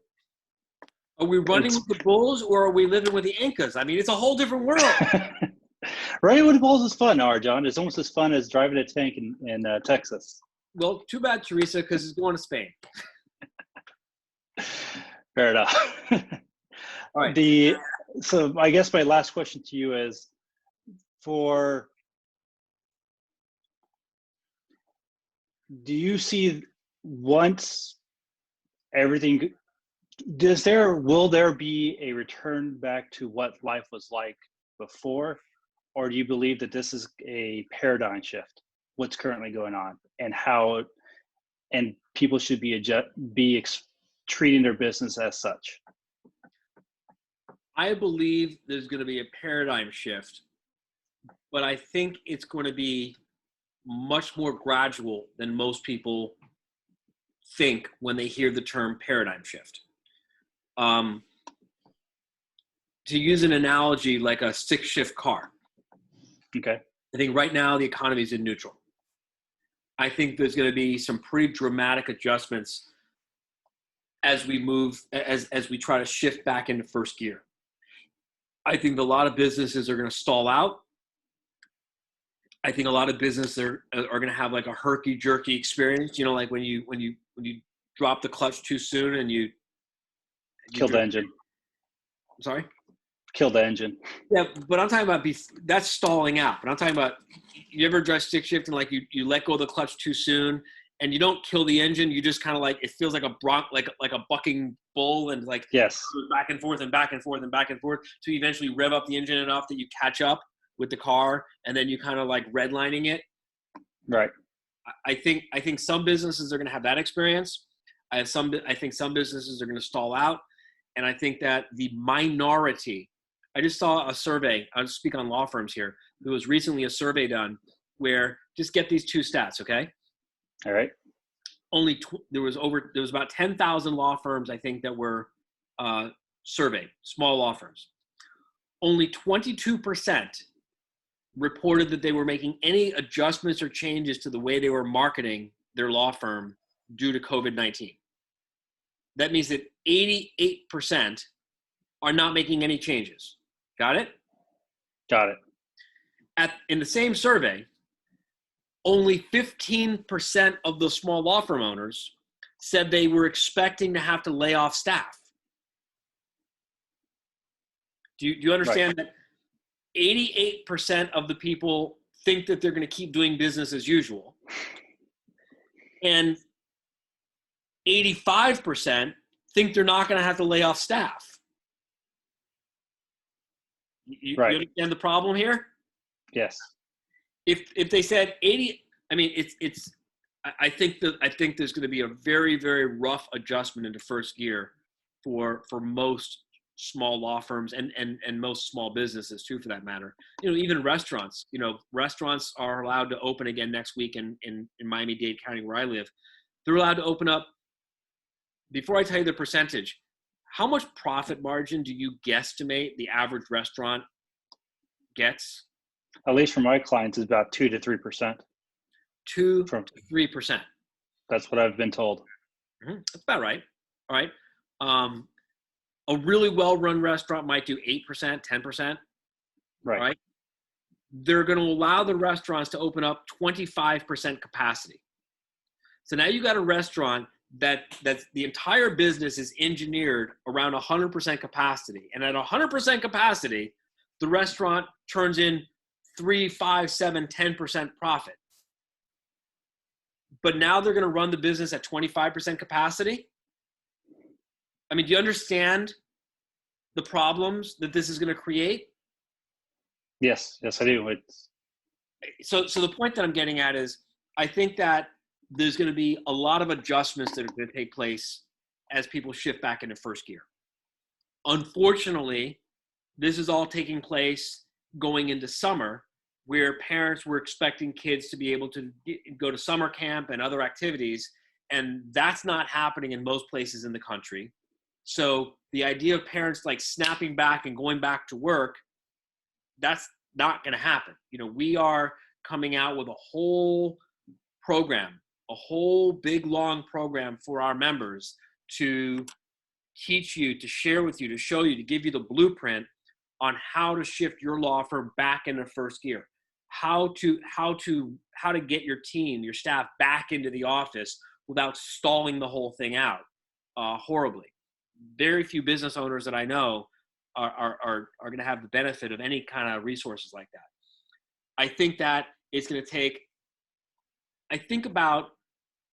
Are we running with the bulls, or are we living with the Incas? I mean, it's a whole different world. Running with the bulls is fun, RJon. It's almost as fun as driving a tank in Texas. Well, too bad, Teresa, because it's going to Spain. Fair enough. All right. So I guess my last question to you is, do you see once everything, will there be a return back to what life was like before? Or do you believe that this is a paradigm shift, what's currently going on, and how, and people should be treating their business as such? I believe there's going to be a paradigm shift, but I think it's going to be much more gradual than most people think when they hear the term paradigm shift. To use an analogy, like a 6-shift car. Okay. I think right now the economy is in neutral. I think there's going to be some pretty dramatic adjustments as we move, as we try to shift back into first gear. I think a lot of businesses are going to stall out. I think a lot of businesses are going to have like a herky jerky experience. You know, like when you drop the clutch too soon and you kill the engine. I'm sorry? Kill the engine. Yeah, but I'm talking about that's stalling out. But I'm talking about, you ever drive stick shift and like you let go of the clutch too soon and you don't kill the engine. You just kind of like, it feels like like a bucking bull, and like yes, back and forth and back and forth and back and forth to eventually rev up the engine enough that you catch up with the car, and then you kind of like redlining it. Right. I think some businesses are going to have that experience. I think some businesses are going to stall out, and I think that the minority. I just saw a survey. I'll speak on law firms here. There was recently a survey done where, just get these two stats, okay? All right. There was about 10,000 law firms, I think, that were surveyed, small law firms. Only 22% reported that they were making any adjustments or changes to the way they were marketing their law firm due to COVID-19. That means that 88% are not making any changes. Got it? Got it. In the same survey, only 15% of the small law firm owners said they were expecting to have to lay off staff. Do you understand that 88% of the people think that they're going to keep doing business as usual, and 85% think they're not going to have to lay off staff? You understand the problem here? Yes. If they said 80, I mean, I think there's going to be a very, very rough adjustment into first gear for most small law firms and most small businesses too, for that matter. You know, even restaurants. You know, restaurants are allowed to open again next week in Miami-Dade County, where I live. They're allowed to open up. Before I tell you the percentage, how much profit margin do you guesstimate the average restaurant gets? At least for my clients, is about 2 to 3%. 2 to 3%. That's what I've been told. Mm-hmm. That's about right. All right. A really well-run restaurant might do 8%, 10%. Right. They're going to allow the restaurants to open up 25% capacity. So now you got a restaurant that's the entire business is engineered around 100% capacity. And at 100% capacity, the restaurant turns in 3, 5, 7, 10% profit. But now they're going to run the business at 25% capacity. I mean, do you understand the problems that this is going to create? Yes, I do. So the point that I'm getting at is, I think that there's going to be a lot of adjustments that are going to take place as people shift back into first gear. Unfortunately, this is all taking place going into summer, where parents were expecting kids to be able to go to summer camp and other activities, and that's not happening in most places in the country. So the idea of parents like snapping back and going back to work, that's not going to happen. You know, we are coming out with a whole program, a whole big long program for our members to teach you, to share with you, to show you, to give you the blueprint on how to shift your law firm back into first gear, how to get your team, your staff back into the office without stalling the whole thing out horribly. Very few business owners that I know are going to have the benefit of any kind of resources like that. I think that it's going to take, I think about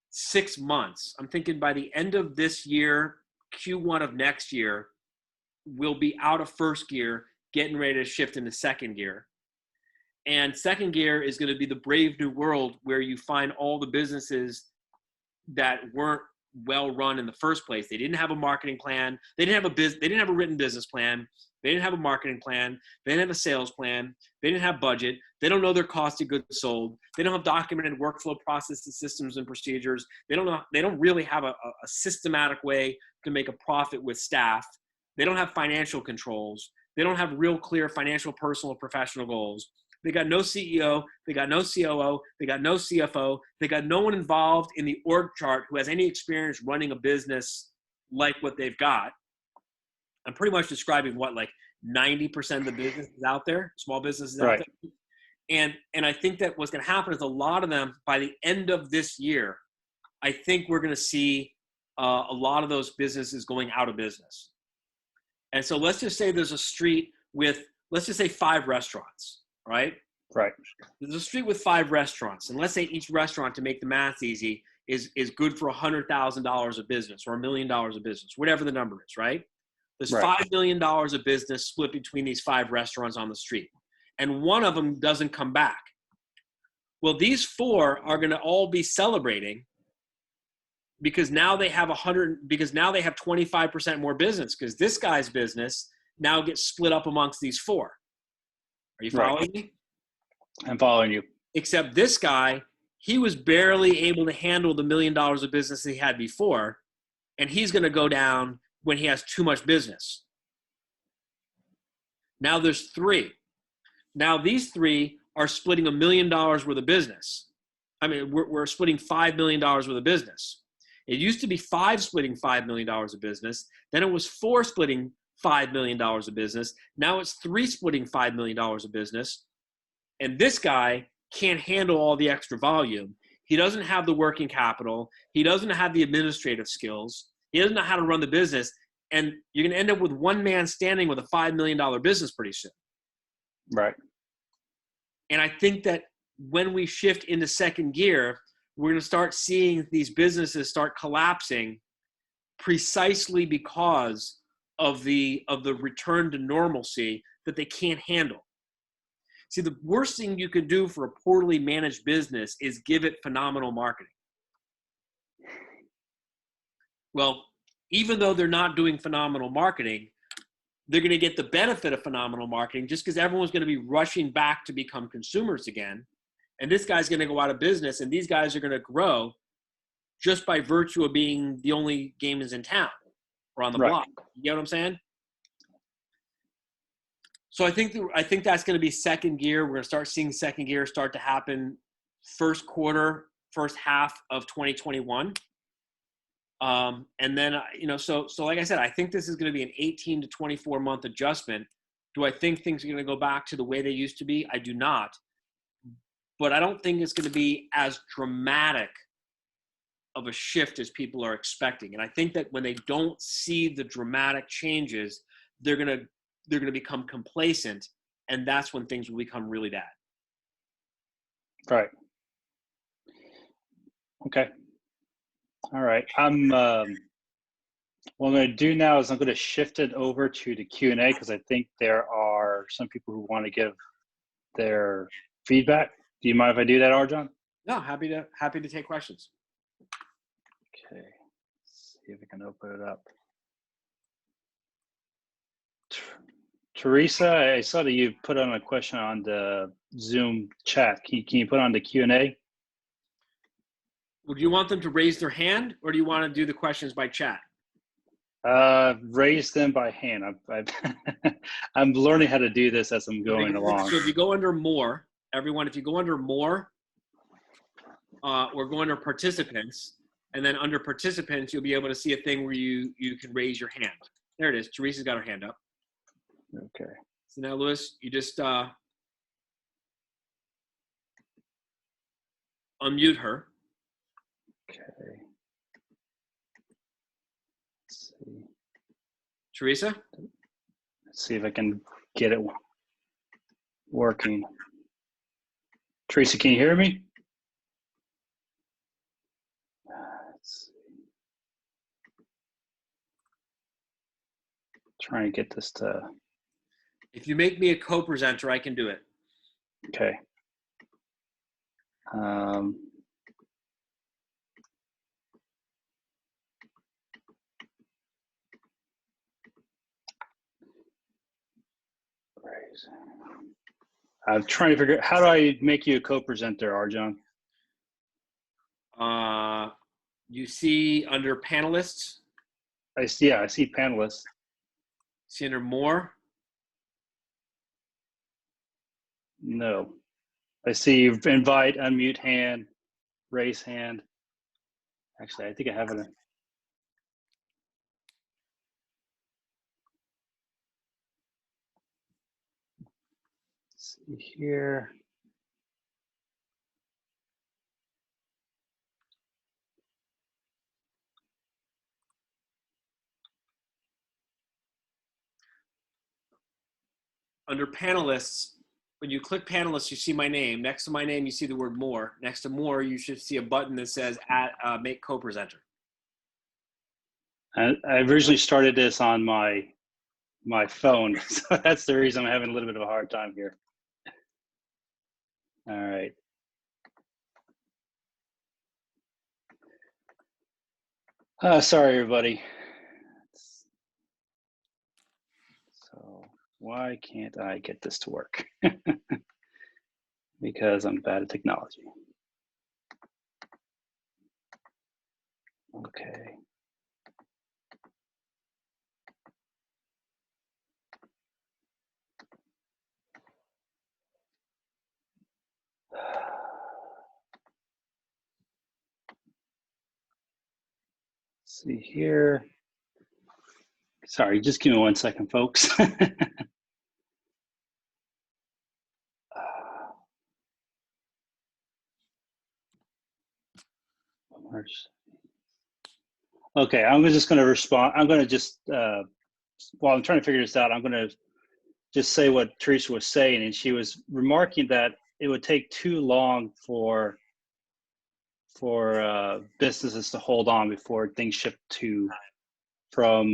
6 months. I'm thinking by the end of this year, Q1 of next year, we'll be out of first gear, getting ready to shift into second gear. And second gear is going to be the brave new world where you find all the businesses that weren't well run in the first place. They didn't have a marketing plan. They didn't have a written business plan. They didn't have a marketing plan. They didn't have a sales plan. They didn't have budget. They don't know their cost of goods sold. They don't have documented workflow processes, systems, and procedures. They don't really have a systematic way to make a profit with staff. They don't have financial controls. They don't have real clear financial, personal, professional goals. They got no CEO. They got no COO. They got no CFO. They got no one involved in the org chart who has any experience running a business like what they've got. I'm pretty much describing what, like 90% of the businesses out there, small businesses out there. And I think that what's going to happen is a lot of them, by the end of this year, I think we're going to see a lot of those businesses going out of business. And so let's just say there's a street with, let's just say 5 restaurants, right? Right. There's a street with 5 restaurants. And let's say each restaurant, to make the math easy, is good for $100,000 of business or $1 million of business, whatever the number is, right? There's $5 million of business split between these 5 restaurants on the street. And one of them doesn't come back. Well, these 4 are going to all be celebrating because now they have 25% more business, because this guy's business now gets split up amongst these 4. Are you following me? I'm following you. Except this guy, he was barely able to handle the $1 million of business he had before, and he's going to go down when he has too much business. Now there's 3. Now these 3 are splitting $1 million worth of business. I mean, we're splitting $5 million worth of business. It used to be 5 splitting $5 million of business. Then it was 4 splitting $5 million of business. Now it's 3 splitting $5 million of business. And this guy can't handle all the extra volume. He doesn't have the working capital. He doesn't have the administrative skills. He doesn't know how to run the business. And you're going to end up with one man standing with a $5 million business pretty soon. Right. And I think that when we shift into second gear, we're going to start seeing these businesses start collapsing precisely because of the return to normalcy that they can't handle. See, the worst thing you could do for a poorly managed business is give it phenomenal marketing. Well, even though they're not doing phenomenal marketing, they're going to get the benefit of phenomenal marketing just because everyone's going to be rushing back to become consumers again. And this guy's going to go out of business, and these guys are going to grow just by virtue of being the only gamers in town or on the block. You get what I'm saying? So I think that's going to be second gear. We're going to start seeing second gear start to happen first half of 2021. And then, so like I said, I think this is going to be an 18 to 24 month adjustment. Do I think things are going to go back to the way they used to be? I do not. But I don't think it's going to be as dramatic of a shift as people are expecting. And I think that when they don't see the dramatic changes, they're going to become complacent, and that's when things will become really bad. Right. Okay. All right. What I'm going to do now is I'm going to shift it over to the Q&A because I think there are some people who want to give their feedback. Do you mind if I do that, RJon? No, happy to take questions. Okay. Let's see if I can open it up. Teresa, I saw that you put on a question on the Zoom chat. Can you put on the Q&A? Would you want them to raise their hand, or do you want to do the questions by chat? Raise them by hand. I'm learning how to do this as I'm going along. So if you go under more, everyone, if you go under more, or go under participants, and then under participants, you'll be able to see a thing where you can raise your hand. There it is. Teresa's got her hand up. Okay. So now, Louis, you just unmute her. Okay. Let's see. Teresa? Let's see if I can get it working. Teresa, can you hear me? Trying to get this to. If you make me a co-presenter, I can do it. Okay. I'm trying to figure out, how do I make you a co-presenter, RJon? You see under panelists? I see panelists. See under more? No. I see invite, unmute hand, raise hand. Actually, I think I have it. Let's see here. Under panelists, when you click panelists, you see my name. Next to my name, you see the word more. Next to more, you should see a button that says make co-presenter. I originally started this on my phone, so that's the reason I'm having a little bit of a hard time here. All right. Sorry, everybody. So why can't I get this to work? Because I'm bad at technology. Okay. Let's see here. Sorry, just give me 1 second, folks. Okay, I'm just going to respond. I'm going to just, while I'm trying to figure this out, I'm going to just say what Teresa was saying. And she was remarking that it would take too long for businesses to hold on before things shift from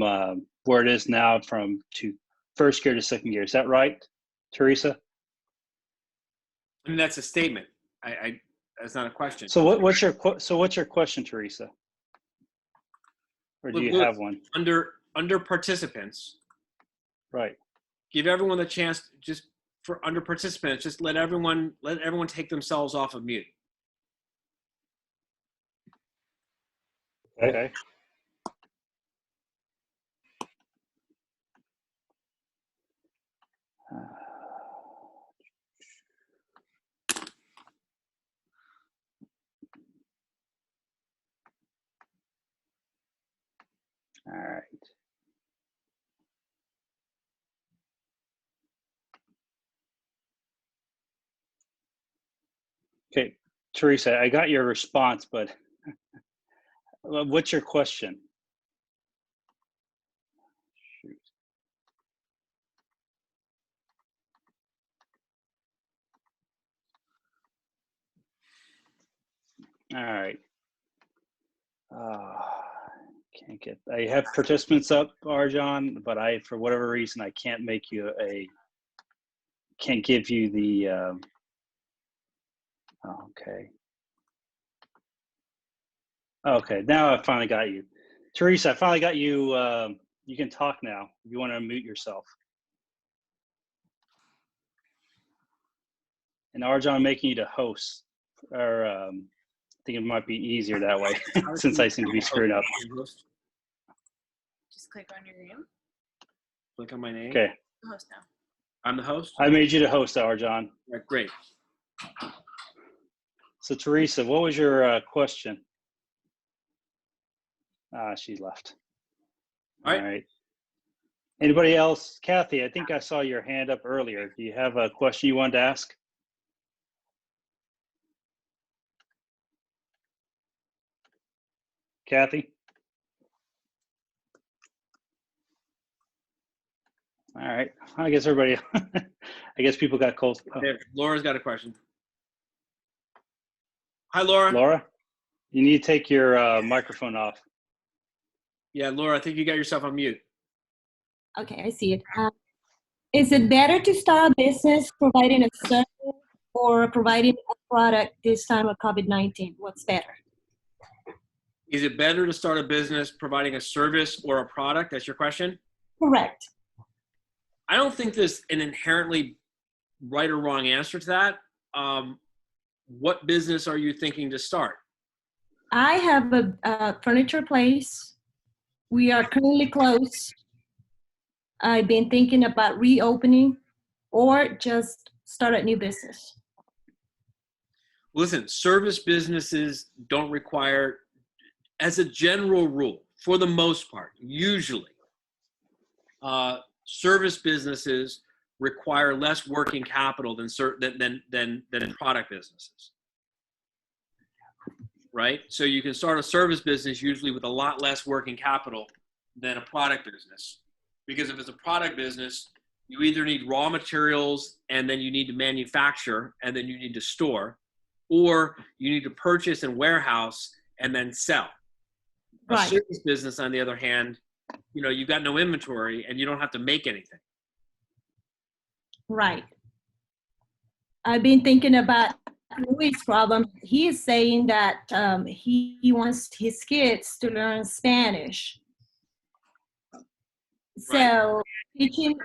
where it is now to first gear to second gear. Is that right, Teresa? I mean, that's a statement. That's not a question. So what's your question, Teresa? Or do you have one? Under participants. Right. Give everyone the chance, just for under participants, just let everyone take themselves off of mute. Okay. All right. Okay, Teresa, I got your response, but what's your question? Shoot. All right. Can't get. I have participants up, RJon, but for whatever reason, I can't make you can't give you the. Okay. Okay, now I finally got you, Teresa. I finally got you. You can talk now. If you want to unmute yourself. And RJon, I'm making you the host, or I think it might be easier that way since I seem to be screwed up. Just click on your name. Click on my name. Okay. The host now. I'm the host? I made you the host, RJon. Right, great. So Teresa, what was your question? She left. All right. All right. Anybody else? Kathy, I think I saw your hand up earlier. Do you have a question you wanted to ask? Kathy? All right. I guess everybody, I guess people got cold. Oh. Laura's got a question. Hi, Laura. Laura, you need to take your microphone off. Yeah, Laura, I think you got yourself on mute. Okay, I see it. Is it better to start a business providing a service or providing a product this time of COVID-19? What's better? Is it better to start a business providing a service or a product? That's your question? Correct. I don't think there's an inherently right or wrong answer to that. What business are you thinking to start? I have a furniture place. We are currently closed. I've been thinking about reopening or just start a new business. Listen, service businesses don't require, as a general rule, for the most part, usually, service businesses require less working capital than product businesses, right? So you can start a service business usually with a lot less working capital than a product business. Because if it's a product business, you either need raw materials and then you need to manufacture and then you need to store, or you need to purchase and warehouse and then sell. A Right. service business, on the other hand, you've got no inventory and you don't have to make anything. Right. I've been thinking about Louis' problem. He is saying that he wants his kids to learn Spanish. So teaching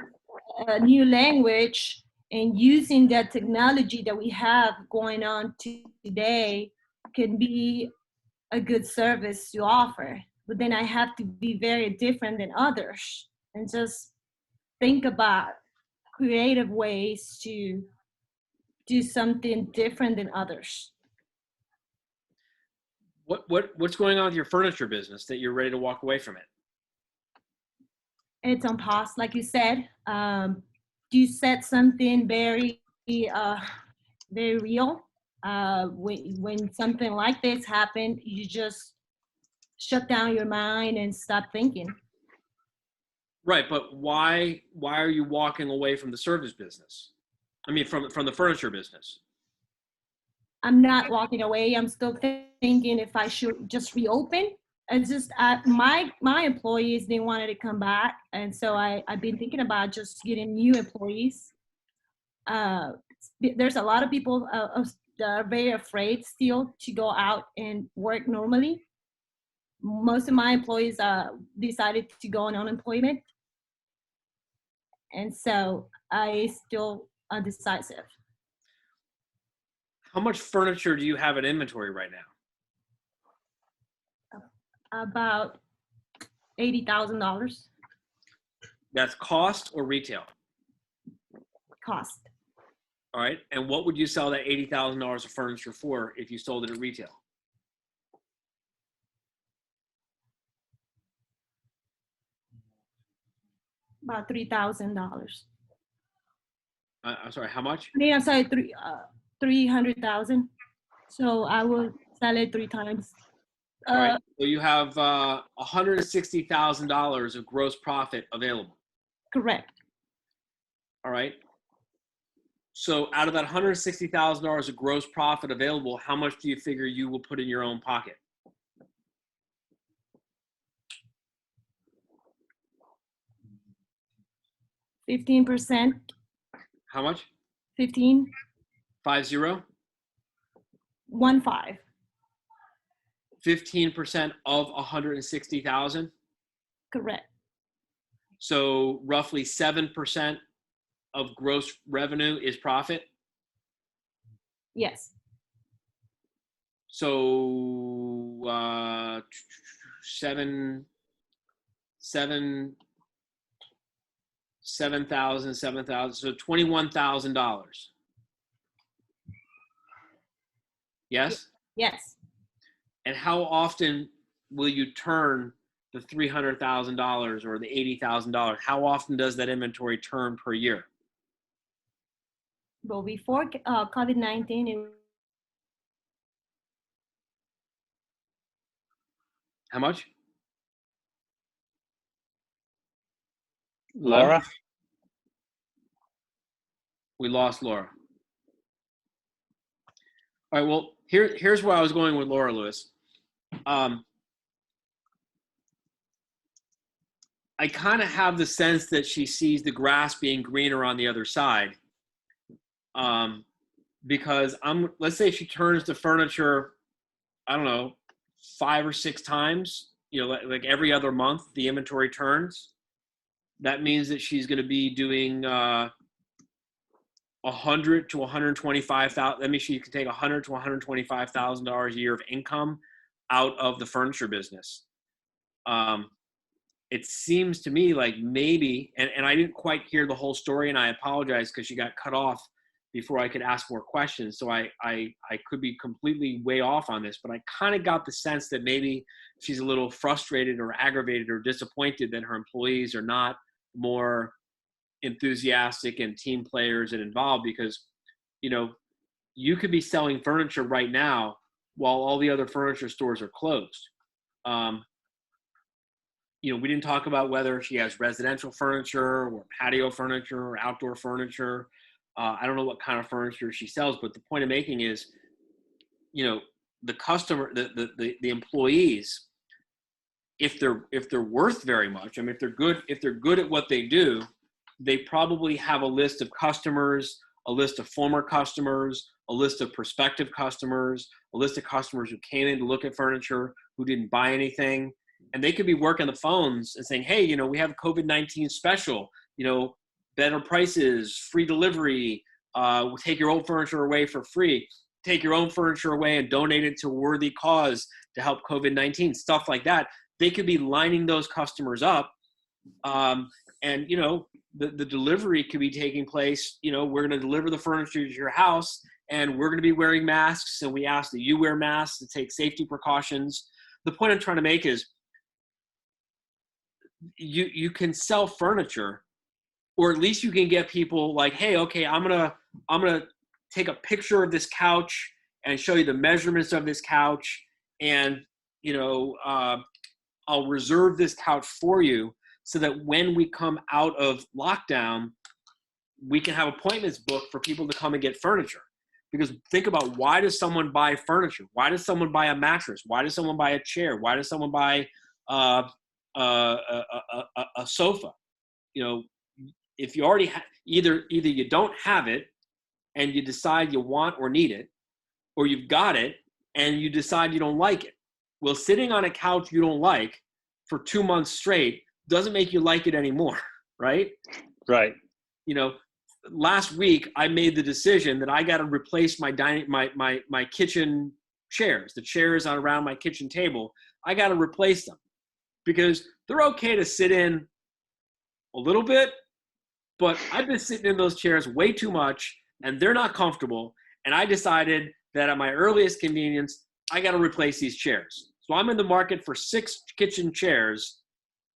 a new language and using that technology that we have going on today can be a good service to offer. But then I have to be very different than others and just think about creative ways to do something different than others. What's going on with your furniture business that you're ready to walk away from it? It's on pause, like you said. You said something very, very real. When something like this happened, you just shut down your mind and stop thinking. Right, but why are you walking away from the service business? I mean, from the furniture business. I'm not walking away. I'm still thinking if I should just reopen. It's just my employees, they wanted to come back, and so I've been thinking about just getting new employees. There's a lot of people that are very afraid still to go out and work normally. Most of my employees decided to go on unemployment, and so I still undecisive. How much furniture do you have in inventory right now? About $80,000 That's cost or retail? cost. All right. And what would you sell that $80,000 of furniture for if you sold it at retail? About $3,000. I'm sorry, how much? I mean, I'm sorry, 300,000. So I will sell it 3 times. All right. So you have $160,000 of gross profit available. Correct. All right. So out of that $160,000 of gross profit available, how much do you figure you will put in your own pocket? %15. How much? 15. 50? 15. 15% of 160,000. Correct. So roughly 7% of gross revenue is profit. Yes. So 7,000. So $21,000. Yes? Yes. And how often will you turn the $300,000 or the $80,000? How often does that inventory turn per year? Well, before COVID-19, How much? Laura? We lost Laura. All right, well, here's where I was going with Laura, Lewis. I kind of have the sense that she sees the grass being greener on the other side. Because let's say she turns the furniture, I don't know, 5 or 6 times, like every other month, the inventory turns. That means that she's going to be doing 100 to 125,000. That means she can take $100 to $125,000 a year of income out of the furniture business. It seems to me like maybe, and I didn't quite hear the whole story, and I apologize because she got cut off before I could ask more questions. So I could be completely way off on this, but I kind of got the sense that maybe she's a little frustrated or aggravated or disappointed that her employees are not more enthusiastic and team players and involved, because, you could be selling furniture right now while all the other furniture stores are closed. We didn't talk about whether she has residential furniture or patio furniture or outdoor furniture. I don't know what kind of furniture she sells, but the point I'm making is, the customer, the employees, if they're worth very much, I mean, if they're good at what they do, they probably have a list of customers, a list of former customers, a list of prospective customers, a list of customers who came in to look at furniture, who didn't buy anything. And they could be working the phones and saying, hey, we have a COVID-19 special, better prices, free delivery, we'll take your old furniture away for free, take your own furniture away and donate it to a worthy cause to help COVID-19, stuff like that. They could be lining those customers up. And, the delivery could be taking place, we're going to deliver the furniture to your house and we're going to be wearing masks, and we ask that you wear masks to take safety precautions. The point I'm trying to make is you can sell furniture, or at least you can get people like, hey, okay, I'm gonna take a picture of this couch and show you the measurements of this couch, and I'll reserve this couch for you so that when we come out of lockdown, we can have appointments booked for people to come and get furniture. Because think about, why does someone buy furniture? Why does someone buy a mattress? Why does someone buy a chair? Why does someone buy a sofa? If you already either you don't have it and you decide you want or need it, or you've got it and you decide you don't like it. Well, sitting on a couch you don't like for 2 months straight doesn't make you like it anymore, right? Right. Last week I made the decision that I got to replace my kitchen chairs, the chairs around my kitchen table. I got to replace them because they're okay to sit in a little bit, but I've been sitting in those chairs way too much and they're not comfortable. And I decided that at my earliest convenience, I got to replace these chairs. So I'm in the market for 6 kitchen chairs,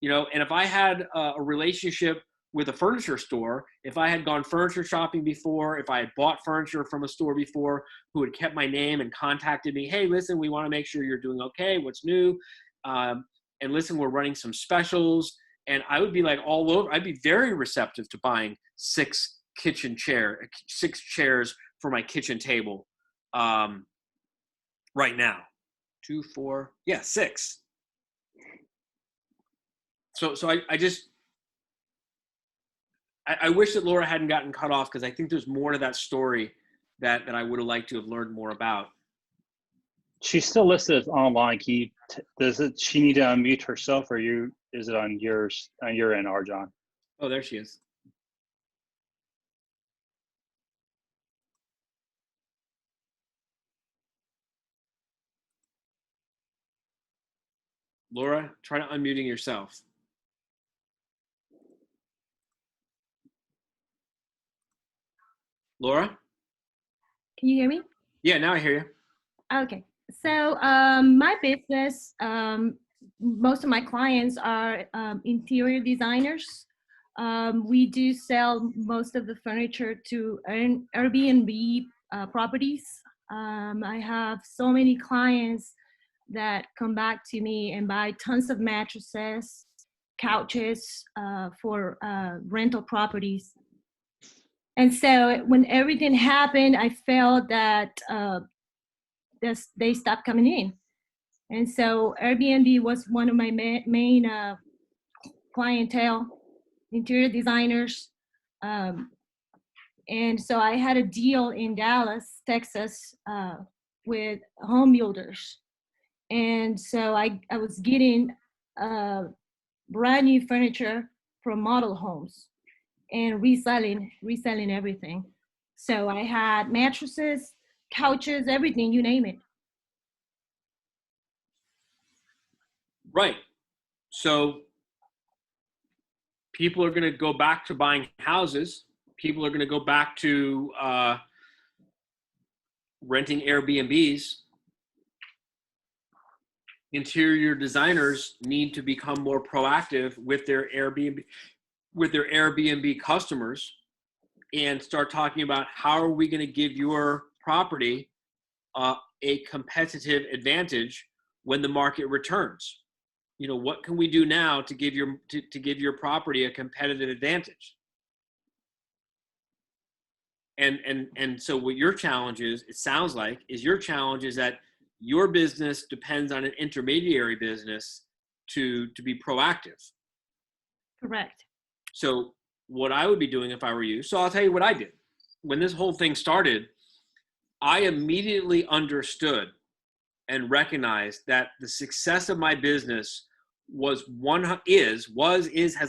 and if I had a relationship with a furniture store, if I had gone furniture shopping before, if I had bought furniture from a store before who had kept my name and contacted me, hey, listen, we want to make sure you're doing okay, what's new? And listen, we're running some specials. And I would be like all over. I'd be very receptive to buying 6 chairs for my kitchen table right now. 2, 4, 6. So I wish that Laura hadn't gotten cut off, because I think there's more to that story that I would have liked to have learned more about. She's still listed online. Does she need to unmute herself, or is it on your end, RJon? Oh, there she is. Laura, try to unmuting yourself. Laura? Can you hear me? Yeah, now I hear you. Okay. So my business, most of my clients are interior designers. We do sell most of the furniture to Airbnb properties. I have so many clients that come back to me and buy tons of mattresses, couches for rental properties. And so when everything happened, I felt that they stopped coming in. And so Airbnb was one of my main clientele, interior designers. And so I had a deal in Dallas, Texas, with home builders. And so I was getting brand new furniture from model homes and reselling everything. So I had mattresses, couches, everything, you name it. Right. So people are going to go back to buying houses. People are going to go back to renting Airbnbs. Interior designers need to become more proactive with their Airbnb customers and start talking about how are we going to give your property a competitive advantage when the market returns. You know, what can we do now to give your property a competitive advantage? And so what your challenge is, it sounds like, is your challenge is that your business depends on an intermediary business to be proactive. Correct. So what I would be doing if I were you, so I'll tell you what I did. When this whole thing started, I immediately understood and recognized that the success of my business has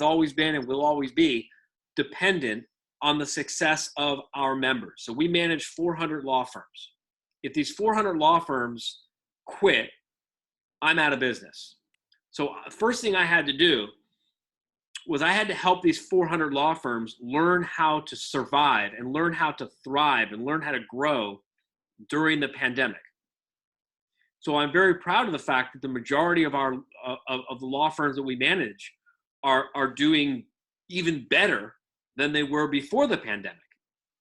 always been, and will always be dependent on the success of our members. So we manage 400 law firms. If these 400 law firms quit, I'm out of business. So first thing I had to do was I had to help these 400 law firms learn how to survive and learn how to thrive and learn how to grow during the pandemic. So I'm very proud of the fact that the majority of our of the law firms that we manage are doing even better than they were before the pandemic.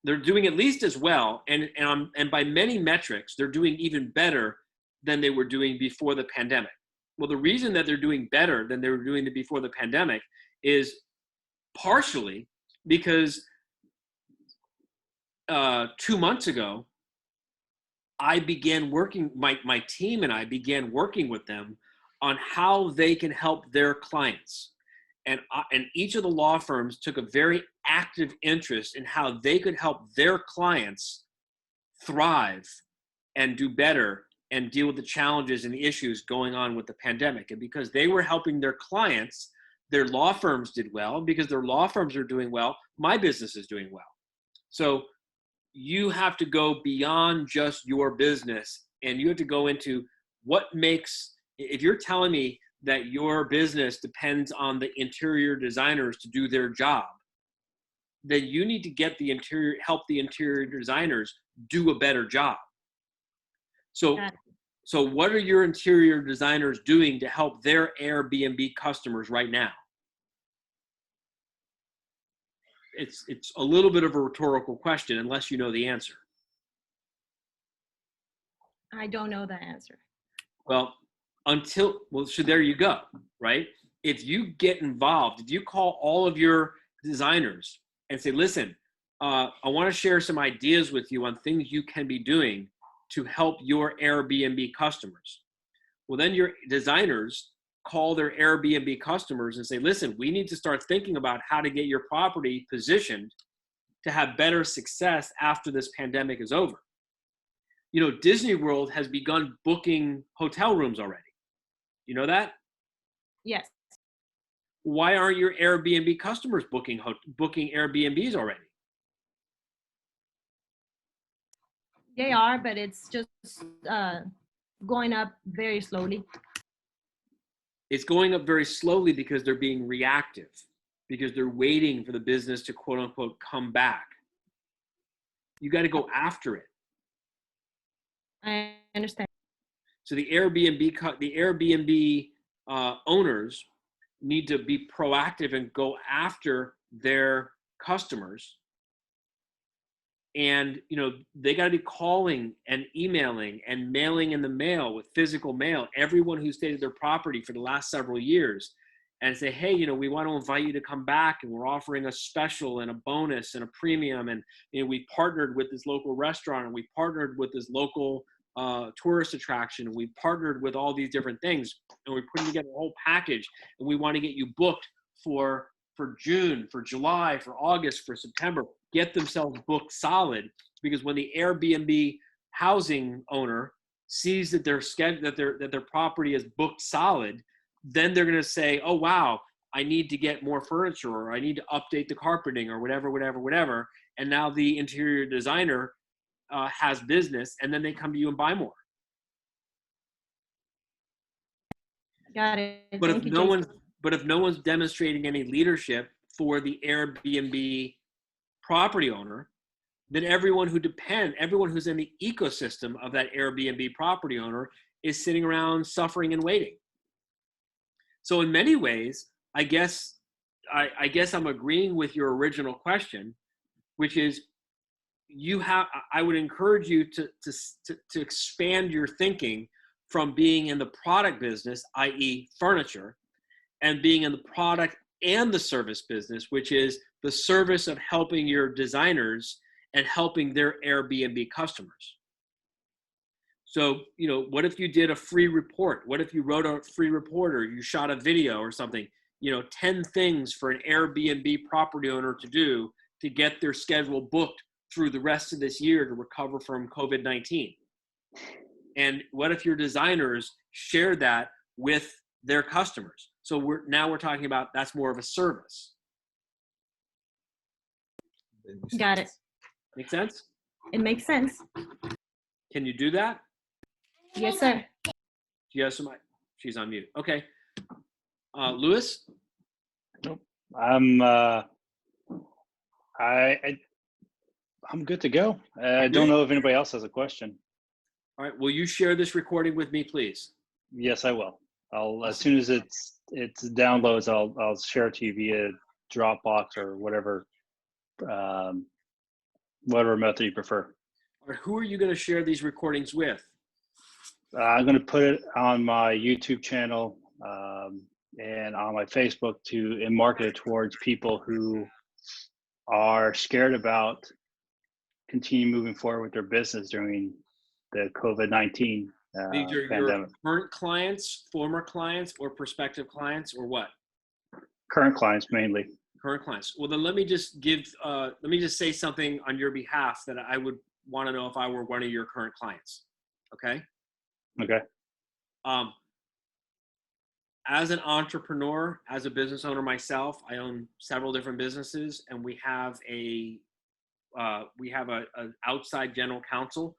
They're doing at least as well, and by many metrics, they're doing even better than they were doing before the pandemic. Well, the reason that they're doing better than they were doing before the pandemic is partially because 2 months ago, I began working, my team and I began working with them on how they can help their clients. And each of the law firms took a very active interest in how they could help their clients thrive and do better and deal with the challenges and the issues going on with the pandemic. And because they were helping their clients, their law firms did well. Because their law firms are doing well, my business is doing well. So you have to go beyond just your business, and you have to go into what makes, if you're telling me that your business depends on the interior designers to do their job, then you need to help the interior designers do a better job. So what are your interior designers doing to help their Airbnb customers right now? It's a little bit of a rhetorical question unless you know the answer. I don't know the answer. Well, so there you go, right? If you get involved, if you call all of your designers and say, listen, I want to share some ideas with you on things you can be doing to help your Airbnb customers. Well, then your designers call their Airbnb customers and say, listen, we need to start thinking about how to get your property positioned to have better success after this pandemic is over. You know, Disney World has begun booking hotel rooms already. You know that? Yes. Why aren't your Airbnb customers booking Airbnbs already? They are, but it's just going up very slowly. It's going up very slowly because they're being reactive, because they're waiting for the business to quote unquote come back. You got to go after it. I understand. So the Airbnb owners need to be proactive and go after their customers. And, you know, they got to be calling and emailing and mailing in the mail with physical mail, everyone who stayed at their property for the last several years, and say, hey, you know, we want to invite you to come back, and we're offering a special and a bonus and a premium. And, you know, we partnered with this local restaurant, and we partnered with this local tourist attraction, and we partnered with all these different things, and we're putting together a whole package, and we want to get you booked for June, for July, for August, for September, get themselves booked solid, because when the Airbnb housing owner sees that their property is booked solid, then they're going to say, oh wow, I need to get more furniture, or I need to update the carpeting, or whatever. And now the interior designer has business, and then they come to you and buy more. Got it. But Thank if you, no one's demonstrating any leadership for the Airbnb property owner, then everyone who's in the ecosystem of that Airbnb property owner is sitting around suffering and waiting. So in many ways, I guess I'm agreeing with your original question, which is I would encourage you to expand your thinking from being in the product business, i.e. furniture, and being in the product and the service business, which is the service of helping your designers and helping their Airbnb customers. So, what if you did a free report? What if you wrote a free report, or you shot a video or something? 10 things for an Airbnb property owner to do to get their schedule booked through the rest of this year to recover from COVID-19. And what if your designers share that with their customers? So we're talking about, that's more of a service. Got it. Make sense? It makes sense. Can you do that? Yes, sir. Yes, she's on mute. Okay. Louis? Nope. I'm good to go. I don't know if anybody else has a question. All right. Will you share this recording with me, please? Yes, I will. As soon as it's downloads, I'll share it to you via Dropbox or whatever method you prefer. All right, who are you going to share these recordings with? I'm going to put it on my YouTube channel and on my Facebook and market it towards people who are scared about continue moving forward with their business during the COVID-19 These are pandemic. your current clients, former clients, or prospective clients, or what? Current clients mainly. Current clients. Well, then let me just say something on your behalf that I would want to know if I were one of your current clients. Okay? Okay. As an entrepreneur, as a business owner myself, I own several different businesses, and we have an outside general counsel,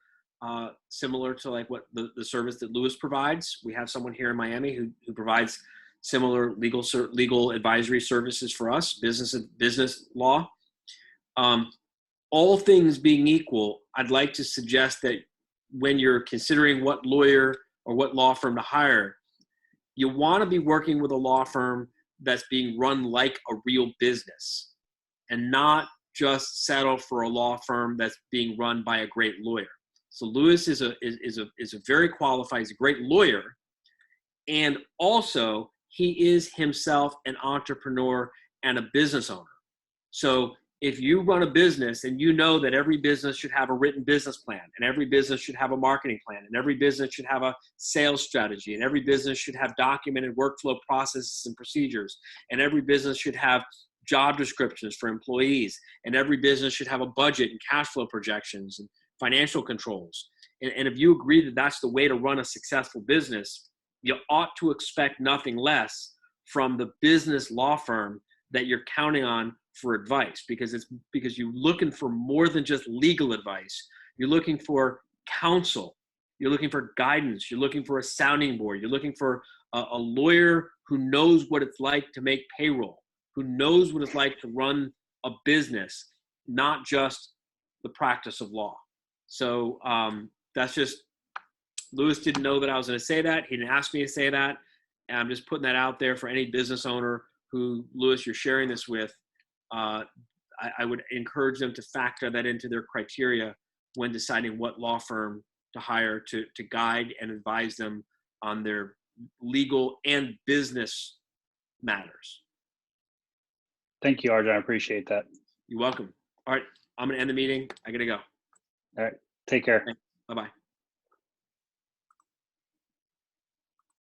similar to like what the service that Louis provides. We have someone here in Miami who provides similar legal advisory services for us, business law. All things being equal, I'd like to suggest that when you're considering what lawyer or what law firm to hire, you want to be working with a law firm that's being run like a real business, and not just settle for a law firm that's being run by a great lawyer. So Louis is a very qualified, he's a great lawyer, and also he is himself an entrepreneur and a business owner. So if you run a business and you know that every business should have a written business plan, and every business should have a marketing plan, and every business should have a sales strategy, and every business should have documented workflow processes and procedures, and every business should have job descriptions for employees, and every business should have a budget and cash flow projections and financial controls. And if you agree that that's the way to run a successful business, you ought to expect nothing less from the business law firm that you're counting on for advice, because you're looking for more than just legal advice. You're looking for counsel. You're looking for guidance. You're looking for a sounding board. You're looking for a lawyer who knows what it's like to make payroll, who knows what it's like to run a business, not just the practice of law. So that's just, Louis didn't know that I was going to say that. He didn't ask me to say that. And I'm just putting that out there for any business owner who, Louis, you're sharing this with. I would encourage them to factor that into their criteria when deciding what law firm to hire to guide and advise them on their legal and business matters. Thank you, RJon. I appreciate that. You're welcome. All right, I'm going to end the meeting. I got to go. All right, take care. Bye-bye.